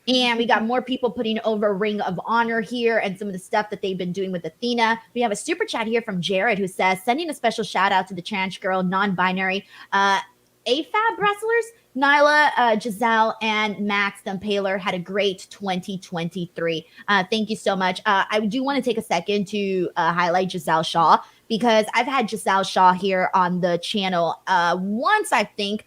And we got more people putting over Ring of Honor here and some of the stuff that they've been doing with Athena. We have a super chat here from Jared who says, sending a special shout out to the trans girl, non-binary AFAB wrestlers. Nyla, Giselle, and Max Dumpaler had a great 2023. Thank you so much. I do want to take a second to highlight Giselle Shaw, because I've had Giselle Shaw here on the channel once, I think,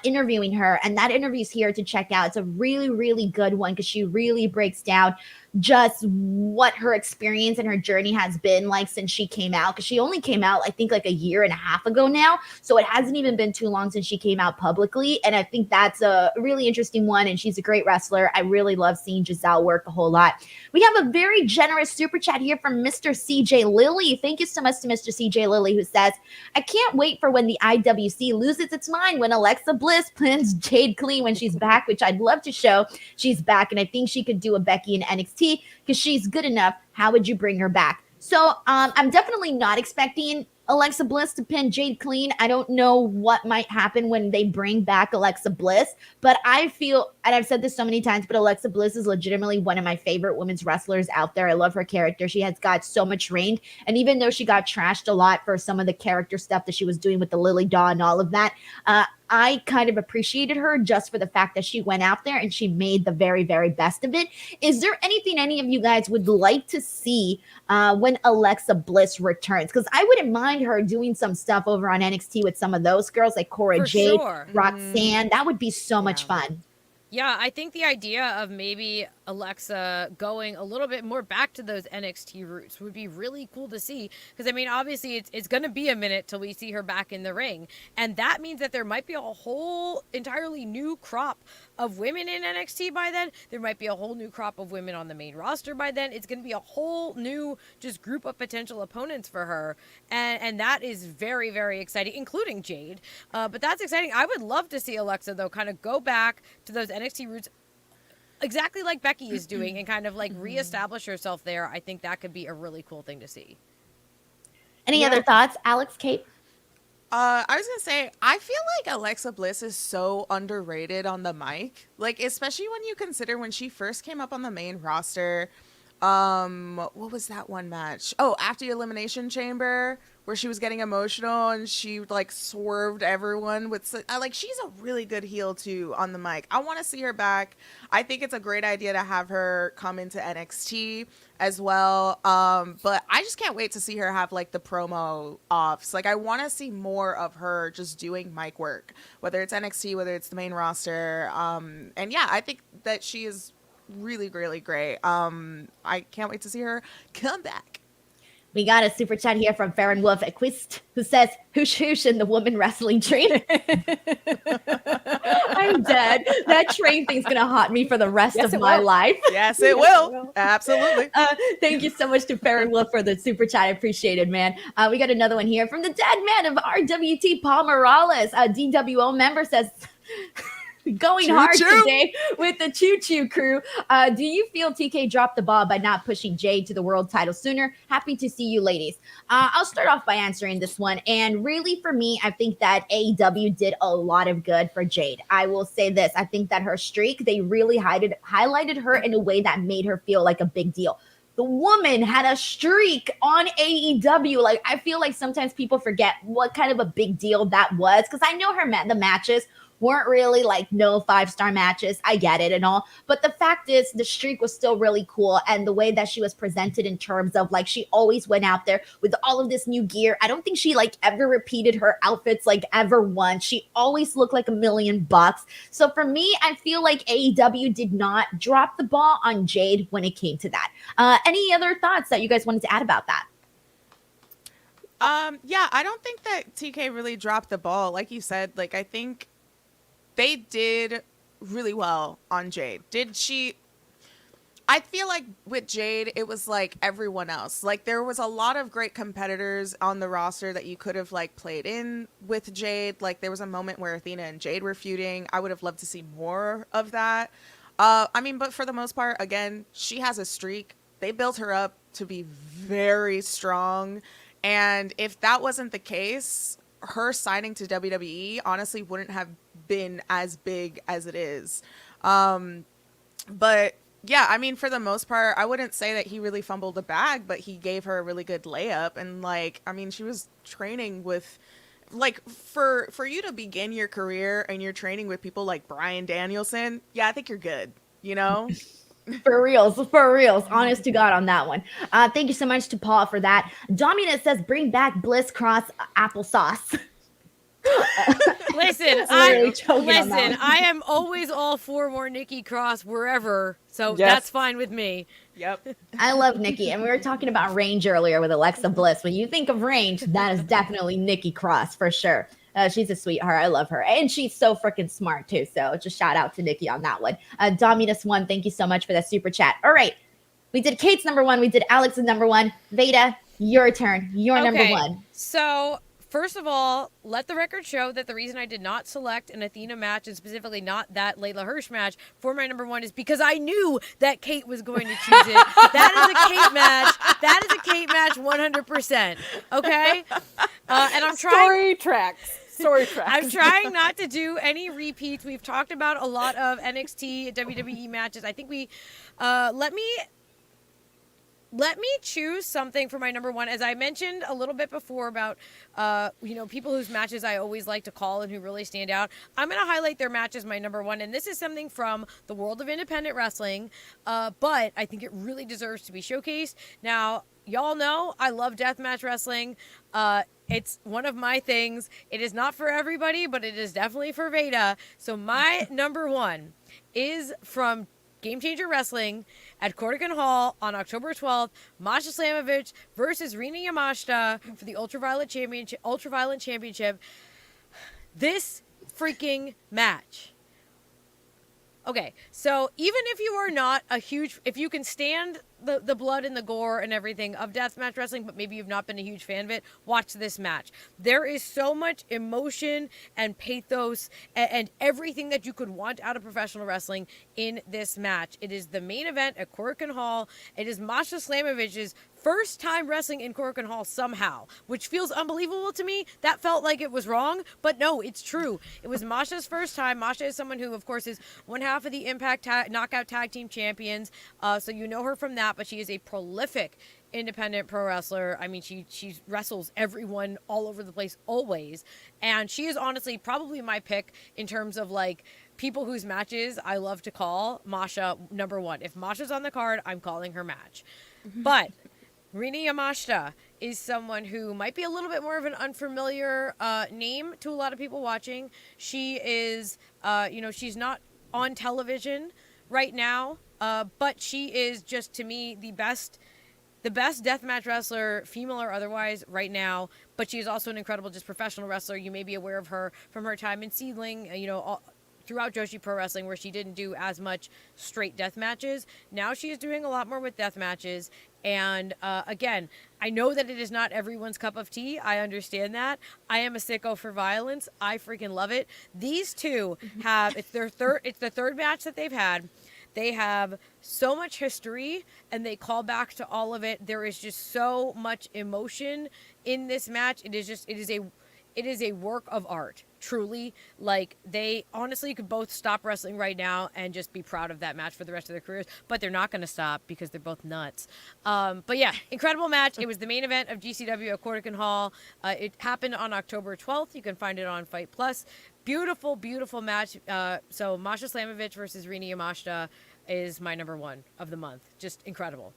interviewing her. And that interview's here to check out. It's a really, really good one because she really breaks down just what her experience and her journey has been like since she came out. Because she only came out, I think, like a year and a half ago now. So it hasn't even been too long since she came out publicly. And I think that's a really interesting one. And she's a great wrestler. I really love seeing Giselle work a whole lot. We have a very generous super chat here from Mr. CJ Lilly. Thank you so much to Mr. CJ Lilly, who says, I can't wait for when the IWC loses its mind when Alexa Bliss pins Jade clean when she's back, which I'd love to show she's back. And I think she could do a Becky in NXT because she's good enough. How would you bring her back? So I'm definitely not expecting Alexa Bliss to pin Jade clean. I don't know what might happen when they bring back Alexa Bliss, but I feel, and I've said this so many times, but Alexa Bliss is legitimately one of my favorite women's wrestlers out there. I love her character. She has got so much range. And even though she got trashed a lot for some of the character stuff that she was doing with the Lily Daw and all of that, I kind of appreciated her just for the fact that she went out there and she made the very, very best of it. Is there anything any of you guys would like to see when Alexa Bliss returns? Because I wouldn't mind her doing some stuff over on NXT with some of those girls like Cora Jade, Roxanne. That would be so much fun. Yeah, I think the idea of maybe Alexa going a little bit more back to those NXT roots would be really cool to see. Because, I mean, obviously it's going to be a minute till we see her back in the ring. And that means that there might be a whole entirely new crop of women in NXT by then. There might be a whole new crop of women on the main roster by then. It's going to be a whole new just group of potential opponents for her. And that is very, very exciting, including Jade. But that's exciting. I would love to see Alexa, though, kind of go back to those NXT roots exactly like Becky is doing and kind of like reestablish herself there. I think that could be a really cool thing to see. Any other thoughts, Alex, Kate? I was gonna say, I feel like Alexa Bliss is so underrated on the mic. Like, especially when you consider when she first came up on the main roster. What was that one match? Oh, after the Elimination Chamber, where she was getting emotional and she like swerved everyone with like, she's a really good heel too on the mic. I want to see her back. I think it's a great idea to have her come into NXT as well. But I just can't wait to see her have like the promo offs. Like, I want to see more of her just doing mic work, whether it's NXT, whether it's the main roster. And yeah, I think that she is really, really great. I can't wait to see her come back. We got a super chat here from Farron Wolf Equist, who says, "Hoosh hoosh in the woman wrestling train." I'm dead. That train thing's gonna haunt me for the rest of my life. Yes, it will. Absolutely. Thank you so much to Farron Wolf for the super chat. I appreciate it, man. We got another one here from the dead man of RWT, Paul Morales. A DWO member says, going Choo hard choo. today with the Choo Choo crew. Do you feel TK dropped the ball by not pushing Jade to the world title sooner? Happy to see you, ladies. I'll start off by answering this one. And really, for me, I think that AEW did a lot of good for Jade. I will say this. I think that her streak, they really highlighted her in a way that made her feel like a big deal. The woman had a streak on AEW. Like, I feel like sometimes people forget what kind of a big deal that was, because I know the matches weren't really like no 5-star matches. I get it and all. But the fact is, the streak was still really cool. And the way that she was presented in terms of like, she always went out there with all of this new gear. I don't think she like ever repeated her outfits like ever once. She always looked like $1,000,000. So for me, I feel like AEW did not drop the ball on Jade when it came to that. Any other thoughts that you guys wanted to add about that? Yeah, I don't think that TK really dropped the ball. Like you said, like, I think they did really well on Jade. Did she? I feel like with Jade, it was like everyone else. Like, there was a lot of great competitors on the roster that you could have like played in with Jade. Like, there was a moment where Athena and Jade were feuding. I would have loved to see more of that. I mean, but for the most part, again, she has a streak. They built her up to be very strong. And if that wasn't the case, her signing to WWE honestly wouldn't have been as big as it is. But yeah, I mean, for the most part, I wouldn't say that he really fumbled the bag, but he gave her a really good layup. And like, I mean, she was training with, like, for you to begin your career and you're training with people like Bryan Danielson, yeah, I think you're good, you know? For reals, honest to God on that one. Thank you so much to Paul for that. Dominus says, bring back Bliss Cross applesauce. Listen, I am always all for more Nikki Cross wherever, so that's fine with me. Yep. I love Nikki, and we were talking about range earlier with Alexa Bliss. When you think of range, that is definitely Nikki Cross for sure. She's a sweetheart. I love her. And she's so freaking smart too. So just shout out to Nikki on that one. Dominus1, thank you so much for that super chat. All right. We did Kate's number one. We did Alex's number one. Veda, your turn. Your number one. So first of all, let the record show that the reason I did not select an Athena match, and specifically not that Layla Hirsch match, for my number one is because I knew that Kate was going to choose it. That is a Kate match. That is a Kate match 100%. Okay? And I'm trying... Story tracks. I'm trying not to do any repeats. We've talked about a lot of NXT, WWE matches. I think we... Let me choose something for my number one. As I mentioned a little bit before about, people whose matches I always like to call and who really stand out. I'm going to highlight their match as my number one. And this is something from the world of independent wrestling. But I think it really deserves to be showcased. Now, y'all know I love deathmatch wrestling. It's one of my things. It is not for everybody, but it is definitely for Veda. So my number one is from Game Changer Wrestling at Korakuen Hall on October 12th. Masha Slamovich versus Rina Yamashita for the Ultraviolet Championship. This freaking match. Okay, so even if you are not if you can stand the blood and the gore and everything of deathmatch wrestling, but maybe you've not been a huge fan of it, watch this match. There is so much emotion and pathos and everything that you could want out of professional wrestling in this match. It is the main event at Korakuen Hall. It is Masha Slamovich's first time wrestling in Korakuen Hall somehow, which feels unbelievable to me. That felt like it was wrong, but no, it's true. It was Masha's first time. Masha is someone who, of course, is one half of the Impact Knockout Tag Team Champions, so you know her from that, but she is a prolific independent pro wrestler. I mean, she wrestles everyone all over the place always, and she is honestly probably my pick in terms of like people whose matches I love to call. Masha number one. If Masha's on the card, I'm calling her match. But Rina Yamashita is someone who might be a little bit more of an unfamiliar name to a lot of people watching. She is, she's not on television right now, but she is just, to me, the best deathmatch wrestler, female or otherwise, right now. But she is also an incredible just professional wrestler. You may be aware of her from her time in Seedling, throughout Joshi Pro Wrestling, where she didn't do as much straight death matches. Now she is doing a lot more with death matches, And again, I know that it is not everyone's cup of tea. I understand that. I am a sicko for violence. I freaking love it. These two have it's the third match that they've had. They have so much history and they call back to all of it. There is just so much emotion in this match. It is a work of art, truly. Like, they honestly could both stop wrestling right now and just be proud of that match for the rest of their careers, but they're not going to stop because they're both nuts. But yeah, incredible match. It was the main event of GCW at Cortican Hall. It happened on October 12th. You can find it on Fight Plus. Beautiful, beautiful match. So Masha Slamovich versus Rina Yamashita is my number one of the month. Just incredible.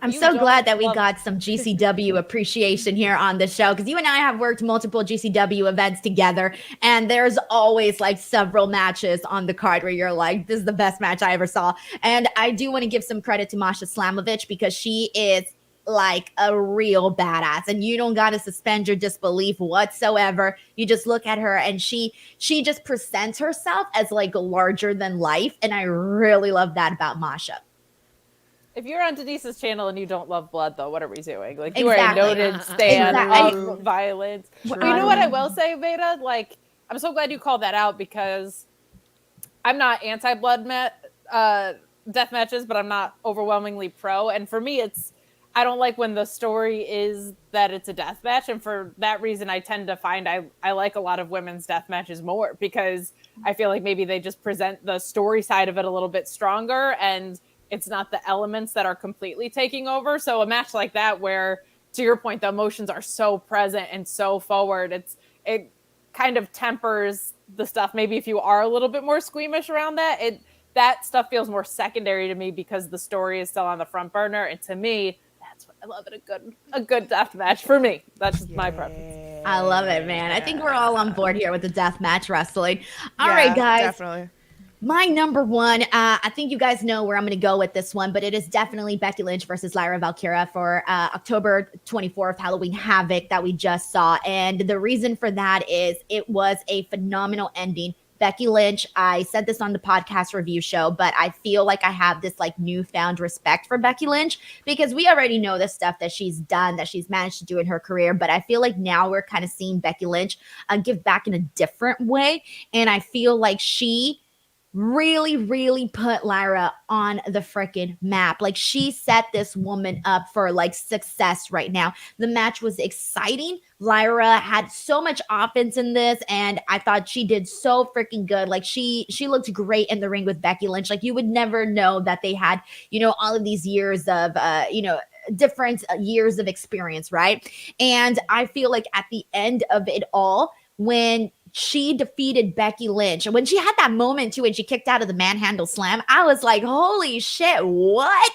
I'm so glad that we got some GCW appreciation here on the show, because you and I have worked multiple GCW events together, and there's always like several matches on the card where you're like, this is the best match I ever saw. And I do want to give some credit to Masha Slamovich, because she is like a real badass, and you don't got to suspend your disbelief whatsoever. You just look at her and she just presents herself as like larger than life. And I really love that about Masha. If you're on Denise's channel and you don't love blood, though, what are we doing? Like, you Exactly. are a noted stan of violence. True. But you know what I will say, Veda? Like, I'm so glad you called that out, because I'm not anti-blood death matches, but I'm not overwhelmingly pro. And for me, I don't like when the story is that it's a death match. And for that reason, I tend to find I like a lot of women's death matches more, because I feel like maybe they just present the story side of it a little bit stronger, and it's not the elements that are completely taking over. So a match like that, where, to your point, the emotions are so present and so forward, it kind of tempers the stuff. Maybe if you are a little bit more squeamish around that stuff feels more secondary to me, because the story is still on the front burner. And to me, that's what I love in a good death match. For me, that's just my preference. I love it, man. I think we're all on board here with the death match wrestling. All right, guys. Definitely. My number one, I think you guys know where I'm going to go with this one, but it is definitely Becky Lynch versus Lyra Valkyria for October 24th, Halloween Havoc that we just saw. And the reason for that is it was a phenomenal ending. Becky Lynch, I said this on the podcast review show, but I feel like I have this like newfound respect for Becky Lynch, because we already know the stuff that she's done, that she's managed to do in her career. But I feel like now we're kind of seeing Becky Lynch give back in a different way. And I feel like she really, really put Lyra on the freaking map. Like, she set this woman up for like success right now. The match was exciting. Lyra had so much offense in this, and I thought she did so freaking good. Like, she looked great in the ring with Becky Lynch. Like, you would never know that they had, all of these years of, different years of experience, right? And I feel like at the end of it all, when she defeated Becky Lynch, and when she had that moment too, and she kicked out of the manhandle slam, I was like, holy shit, what?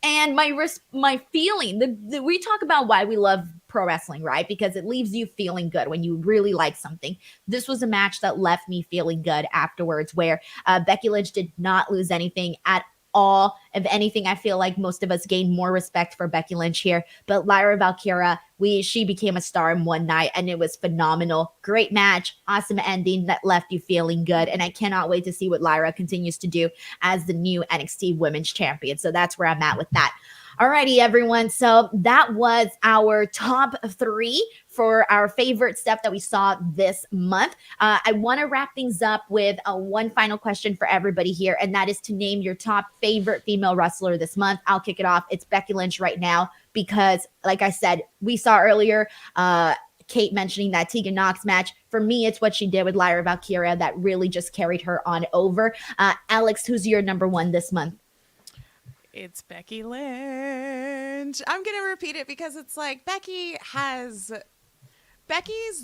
And my feeling, we talk about why we love pro wrestling, right? Because it leaves you feeling good when you really like something. This was a match that left me feeling good afterwards, where Becky Lynch did not lose anything at all. If anything, I feel like most of us gained more respect for Becky Lynch here. But Lyra Valkyria, she became a star in one night, and it was phenomenal. Great match, awesome ending that left you feeling good. And I cannot wait to see what Lyra continues to do as the new NXT Women's Champion. So that's where I'm at with that. Alrighty, everyone. So that was our top 3 for our favorite stuff that we saw this month. I want to wrap things up with one final question for everybody here, and that is to name your top favorite female wrestler this month. I'll kick it off. It's Becky Lynch right now, because, like I said, we saw earlier, Kate mentioning that Tegan Nox match. For me, it's what she did with Lyra Valkyria that really just carried her on over. Alex, who's your number 1 this month? It's Becky Lynch. I'm going to repeat it because it's like Becky's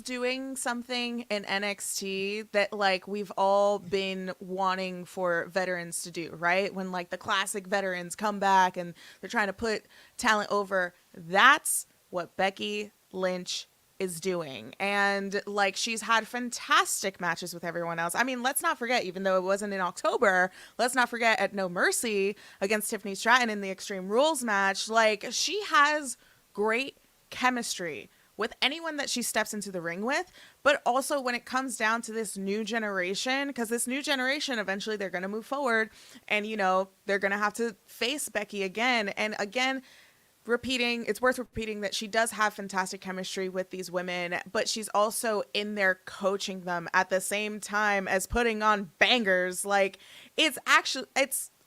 doing something in NXT that like we've all been wanting for veterans to do, right? When like the classic veterans come back and they're trying to put talent over, that's what Becky Lynch is doing. And like, she's had fantastic matches with everyone else. I mean, let's not forget, even though it wasn't in October, let's not forget at No Mercy against Tiffany Stratton in the Extreme Rules match. Like, she has great chemistry with anyone that she steps into the ring with, but also when it comes down to this new generation, because this new generation, eventually they're going to move forward and, they're going to have to face Becky again. And again, worth repeating that she does have fantastic chemistry with these women, but she's also in there coaching them at the same time as putting on bangers. Like, it's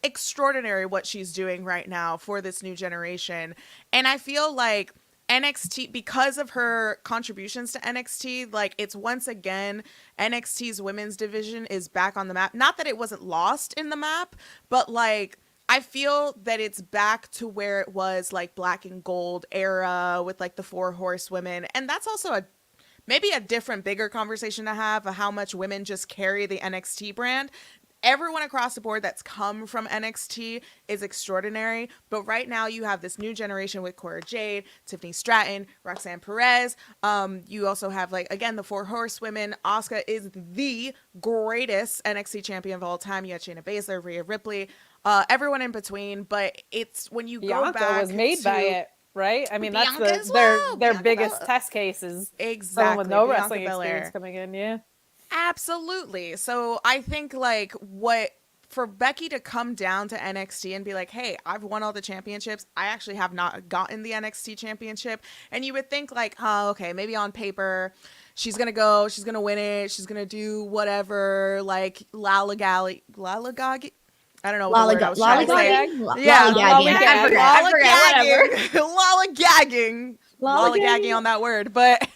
extraordinary what she's doing right now for this new generation. And I feel like NXT, because of her contributions to NXT, like, it's once again, NXT's women's division is back on the map. Not that it wasn't lost in the map, but like, I feel that it's back to where it was, like, black and gold era with like the 4 horsewomen. And that's also maybe a different, bigger conversation to have of how much women just carry the NXT brand. Everyone across the board that's come from NXT is extraordinary. But right now you have this new generation with Cora Jade, Tiffany Stratton, Roxanne Perez. You also have, like, again, the 4 horsewomen. Asuka is the greatest NXT champion of all time. You have Shayna Baszler, Rhea Ripley, everyone in between. But it's when you Bianca go back was made to, by it, right? I mean, Bianca that's as well. their Bianca biggest Belair. test cases. Exactly. Someone with no Bianca wrestling Belair. experience coming in, yeah. Absolutely. So I think, like, for Becky to come down to NXT and be like, hey, I've won all the championships. I actually have not gotten the NXT championship. And you would think, like, oh, okay, maybe on paper, she's going to win it. She's going to do whatever, like, lollygaggy. I don't know what the word I was trying to say. Yeah, Lollygagging. Lollygagging on that word, but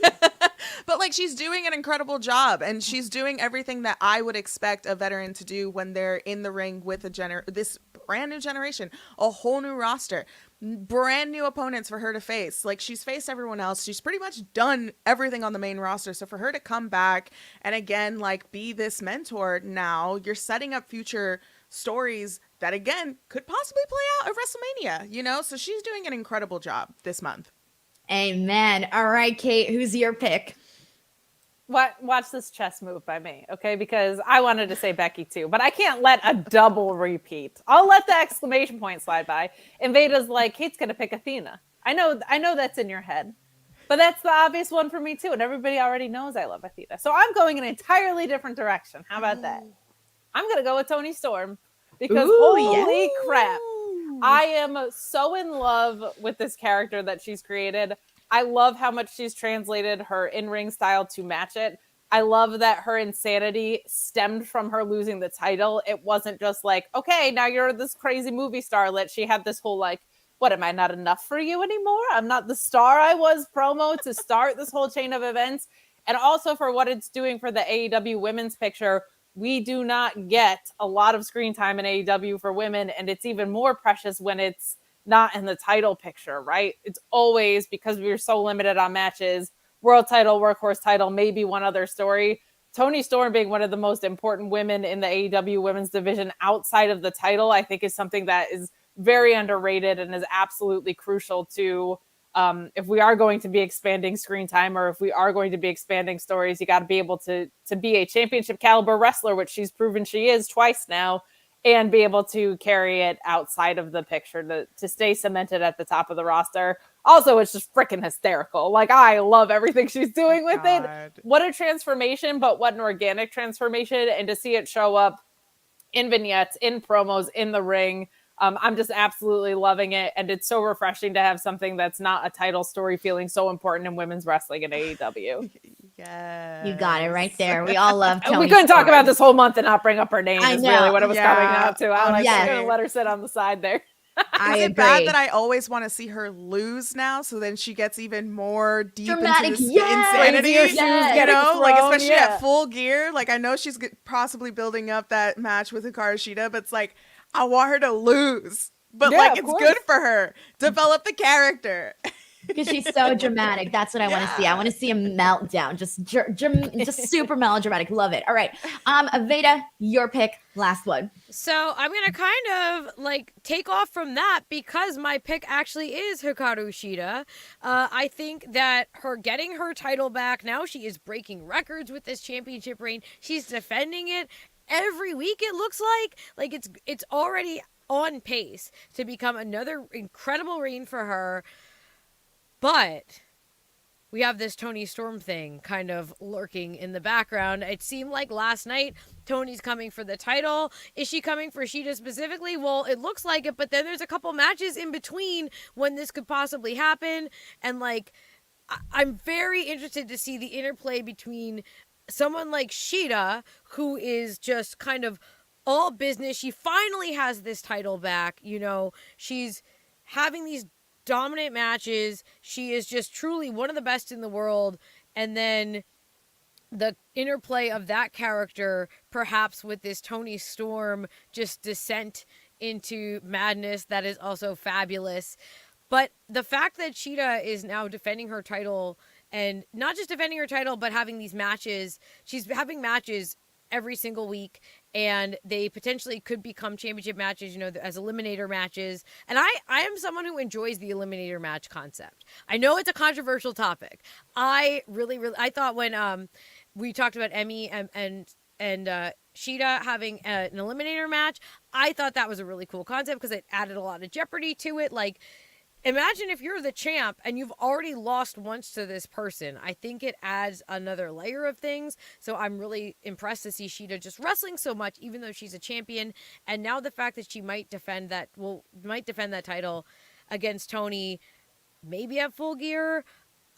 but like, she's doing an incredible job, and she's doing everything that I would expect a veteran to do when they're in the ring with this brand new generation, a whole new roster, brand new opponents for her to face. Like, she's faced everyone else. She's pretty much done everything on the main roster. So for her to come back and again, like, be this mentor, now you're setting up future stories that again could possibly play out at WrestleMania, you know? So she's doing an incredible job this month. Amen. All right, Kate, who's your pick? Watch this chess move by me, okay? Because I wanted to say Becky too, but I can't let a double repeat. I'll let the exclamation point slide by. And Veda's like, Kate's gonna pick Athena. I know that's in your head, but that's the obvious one for me too. And everybody already knows I love Athena. So I'm going an entirely different direction. How about that? I'm gonna go with Toni Storm because holy crap. I am so in love with this character that she's created. I love how much she's translated her in-ring style to match it. I love that her insanity stemmed from her losing the title. It wasn't just like, okay, now you're this crazy movie starlet. She had this whole, like, what, am I not enough for you anymore? I'm not the star I was promo to start this whole chain of events. And also for what it's doing for the AEW women's picture. We do not get a lot of screen time in AEW for women, and it's even more precious when it's not in the title picture, right? It's always, because we're so limited on matches, world title, workhorse title, maybe one other story. Toni Storm being one of the most important women in the AEW women's division outside of the title, I think is something that is very underrated and is absolutely crucial to if we are going to be expanding screen time, or if we are going to be expanding stories, you got to be able to be a championship caliber wrestler, which she's proven she is twice now, and be able to carry it outside of the picture to stay cemented at the top of the roster. Also, it's just freaking hysterical. Like, I love everything she's doing with it. What a transformation, but what an organic transformation. And to see it show up in vignettes, in promos, in the ring, I'm just absolutely loving it. And it's so refreshing to have something that's not a title story feeling so important in women's wrestling in AEW. Yes. You got it right there. We all love Toni We couldn't Storm. talk about this whole month and not bring up her name. Is really what it was coming out to. I'm like, yes. I'm going to let her sit on the side there. I Is it agree. bad that I always want to see her lose now, so then she gets even more deep Dramatic, into this yes! insanity? Yes! You know, thrown, like, especially yeah. at Full Gear. Like, I know she's possibly building up that match with Hikaru Shida, but it's like, I want her to lose. But, Yeah, like, of it's course. good for her. Develop the character. Because she's so dramatic. That's what I want to see. I want to see a meltdown. Just super melodramatic. Love it. All right. Veda, your pick. Last one. So I'm going to kind of like take off from that because my pick actually is Hikaru Shida. I think that her getting her title back, now she is breaking records with this championship reign. She's defending it every week, it looks like it's already on pace to become another incredible reign for her. But we have this Toni Storm thing kind of lurking in the background. It seemed like last night Toni's coming for the title. Is she coming for Shida specifically? Well, it looks like it, but then there's a couple matches in between when this could possibly happen. And like, I'm very interested to see the interplay between someone like Shida, who is just kind of all business. She finally has this title back. You know, she's having these dominant matches. She is just truly one of the best in the world. And then the interplay of that character, perhaps with this Toni Storm just descent into madness, that is also fabulous. But the fact that Shida is now defending her title, and not just defending her title, but having these matches, she's having matches every single week, and they potentially could become championship matches, you know, as eliminator matches. And I am someone who enjoys the eliminator match concept. I know it's a controversial topic. I really I thought when we talked about Emmy and Shida having an eliminator match, I thought that was a really cool concept because it added a lot of jeopardy to it. Like, imagine if you're the champ and you've already lost once to this person. I think it adds another layer of things. So I'm really impressed to see Shida just wrestling so much, even though she's a champion. And now the fact that she might defend that title against Toni, maybe at Full Gear.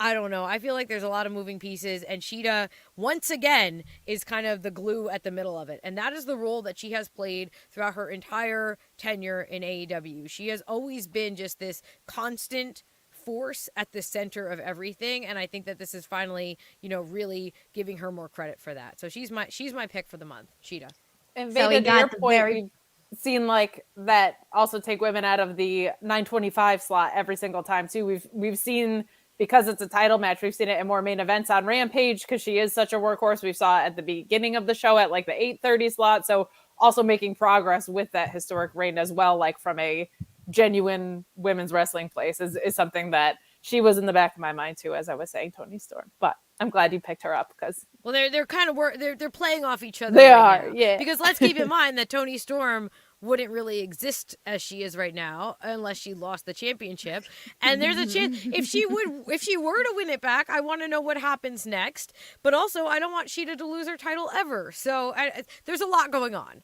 I don't know. I feel like there's a lot of moving pieces, and Shida, once again, is kind of the glue at the middle of it. And that is the role that she has played throughout her entire tenure in AEW. She has always been just this constant force at the center of everything, and I think that this is finally, you know, really giving her more credit for that. So she's my pick for the month, Shida. And So Veda, we to your got the point, very- we've seen like that also take women out of the 925 slot every single time too. We've seen, because it's a title match, we've seen it in more main events on Rampage because she is such a workhorse. We saw it at the beginning of the show at like the 8:30 slot. So also making progress with that historic reign as well, like from a genuine women's wrestling place is something that she was in the back of my mind too, as I was saying, Toni Storm. But I'm glad you picked her up because they're kind of they're playing off each other. They right are, now. yeah. Because let's keep in mind that Toni Storm wouldn't really exist as she is right now unless she lost the championship. And there's a chance if she were to win it back, I want to know what happens next. But also, I don't want Shida to lose her title ever. So there's a lot going on.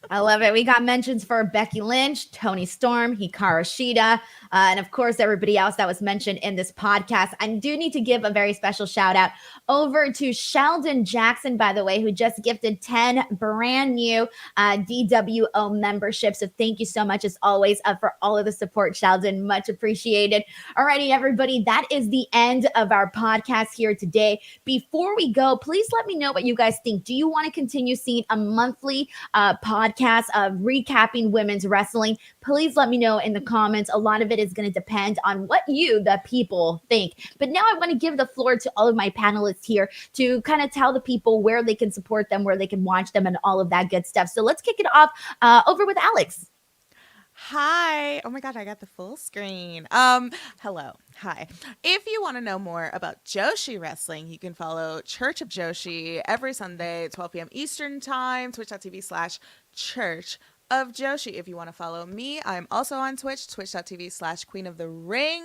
I love it. We got mentions for Becky Lynch, Toni Storm, Hikaru Shida, and of course, everybody else that was mentioned in this podcast. I do need to give a very special shout out over to Sheldon Jackson, by the way, who just gifted 10 brand new DWO memberships. So thank you so much, as always, for all of the support, Sheldon. Much appreciated. Alrighty, everybody, that is the end of our podcast here today. Before we go, please let me know what you guys think. Do you want to continue seeing a monthly podcast of recapping women's wrestling? Please let me know in the comments. A lot of it is going to depend on what you, the people, think. But now I want to give the floor to all of my panelists here to kind of tell the people where they can support them, where they can watch them, and all of that good stuff. So let's kick it off over with Alex. Hi. Oh my God, I got the full screen. Hello. Hi. If you want to know more about Joshi wrestling, you can follow Church of Joshi every Sunday, 12 p.m. Eastern time, twitch.tv/Church of Joshi. If you want to follow me, I'm also on Twitch, twitch.tv/Queen of the Ring.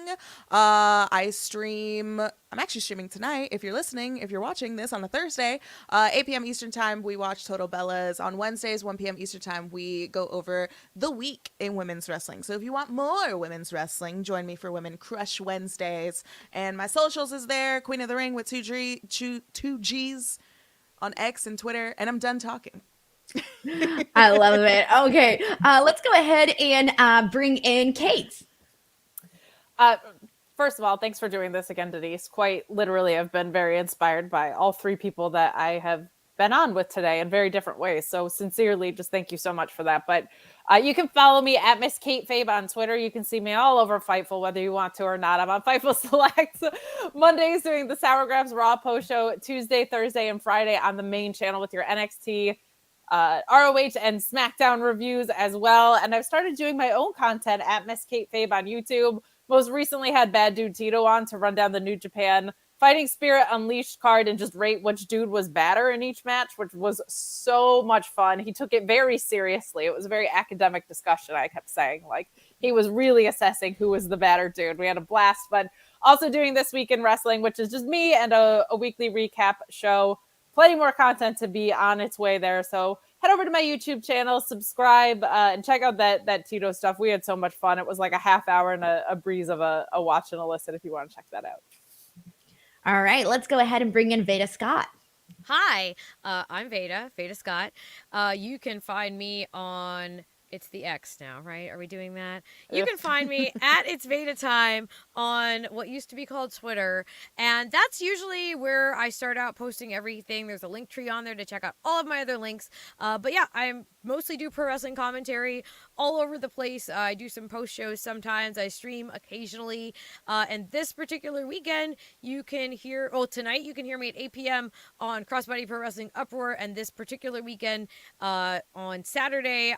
I'm actually streaming tonight. If you're listening, if you're watching this on a Thursday, 8 p.m. Eastern time, we watch Total Bellas. On Wednesdays, 1 p.m. Eastern time, we go over the week in women's wrestling. So if you want more women's wrestling, join me for Women Crush Wednesdays. And my socials is there, Queen of the Ring with two G's on X and Twitter. And I'm done talking. I love it. Okay, let's go ahead and bring in Kate. First of all, thanks for doing this again, Denise. Quite literally, I've been very inspired by all three people that I have been on with today in very different ways. So sincerely, just thank you so much for that. But you can follow me at Miss Kate Fabe on Twitter. You can see me all over Fightful, whether you want to or not. I'm on Fightful Select Mondays doing the Sour Grabs Raw post show, Tuesday, Thursday, and Friday on the main channel with your NXT, ROH, and SmackDown reviews as well. And I've started doing my own content at Miss Kate Fabe on YouTube. Most recently had Bad Dude Tito on to run down the New Japan Fighting Spirit Unleashed card and just rate which dude was badder in each match, which was so much fun. He took it very seriously. It was a very academic discussion, I kept saying. Like, he was really assessing who was the badder dude. We had a blast, but Also doing This Week in Wrestling, which is just me and a weekly recap show. Plenty more content to be on its way there. So head over to my YouTube channel, subscribe, and check out that Tito stuff. We had so much fun. It was like a half hour and a breeze of a watch and a listen if you want to check that out. All right, let's go ahead and bring in Veda Scott. Hi, I'm Veda Scott. You can find me on, it's the X now, right? Are we doing that? You can find me at It's Veda Time on what used to be called Twitter. And that's usually where I start out posting everything. There's a link tree on there to check out all of my other links. But yeah, I mostly do pro wrestling commentary all over the place. I do some post shows sometimes. I stream occasionally. And this particular weekend, you can hear, tonight you can hear me at 8 p.m. on Crossbody Pro Wrestling Uproar. And this particular weekend, on Saturday,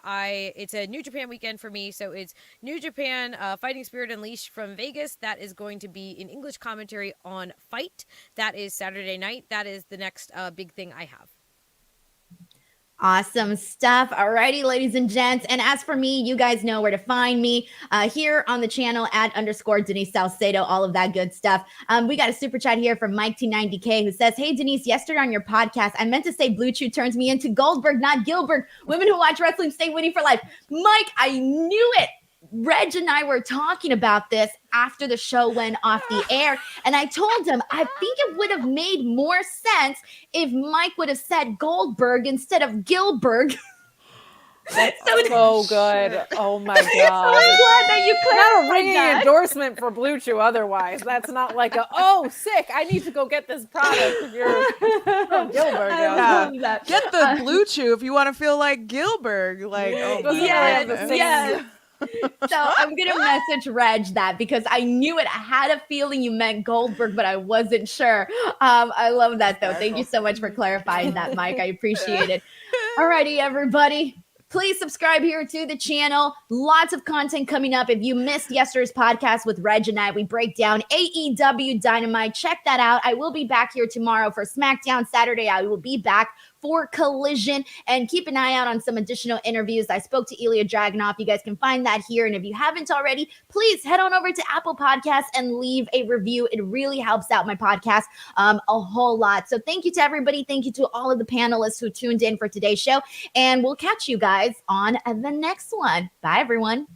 it's a New Japan weekend for me. So it's New Japan Fighting Spirit Unleashed from Vegas. That is going to be in English commentary on Fight. That is Saturday night. That is the next big thing I have. Awesome stuff. Alrighty, ladies and gents. And as for me, you guys know where to find me here on the channel at _ Denise Salcedo, all of that good stuff. We got a super chat here from Mike T90K who says, "Hey Denise, yesterday on your podcast, I meant to say Blue Chew turns me into Goldberg, not Gilbert. Women who watch wrestling stay winning for life." Mike, I knew it. Reg and I were talking about this after the show went off the air, and I told him I think it would have made more sense if Mike would have said Goldberg instead of Gilbert. That's so good. Oh my God. I'm glad that you Not a ringing that. endorsement for Blue Chew otherwise. That's not like sick, I need to go get this product if you're from Gilbert. Get the Blue Chew if you want to feel like Gilbert. Like, yes. So I'm going to message Reg that because I knew it. I had a feeling you meant Goldberg, but I wasn't sure. I love that, though. Thank you so much for clarifying that, Mike. I appreciate it. All righty, everybody. Please subscribe here to the channel. Lots of content coming up. If you missed yesterday's podcast with Reg and I, we break down AEW Dynamite. Check that out. I will be back here tomorrow for Smackdown. Saturday, I will be back for Collision, and keep an eye out on some additional interviews. I spoke to Ilya Dragunov. You guys can find that here. And if you haven't already, please head on over to Apple Podcasts and leave a review. It really helps out my podcast a whole lot. So thank you to everybody. Thank you to all of the panelists who tuned in for today's show. And we'll catch you guys on the next one. Bye, everyone.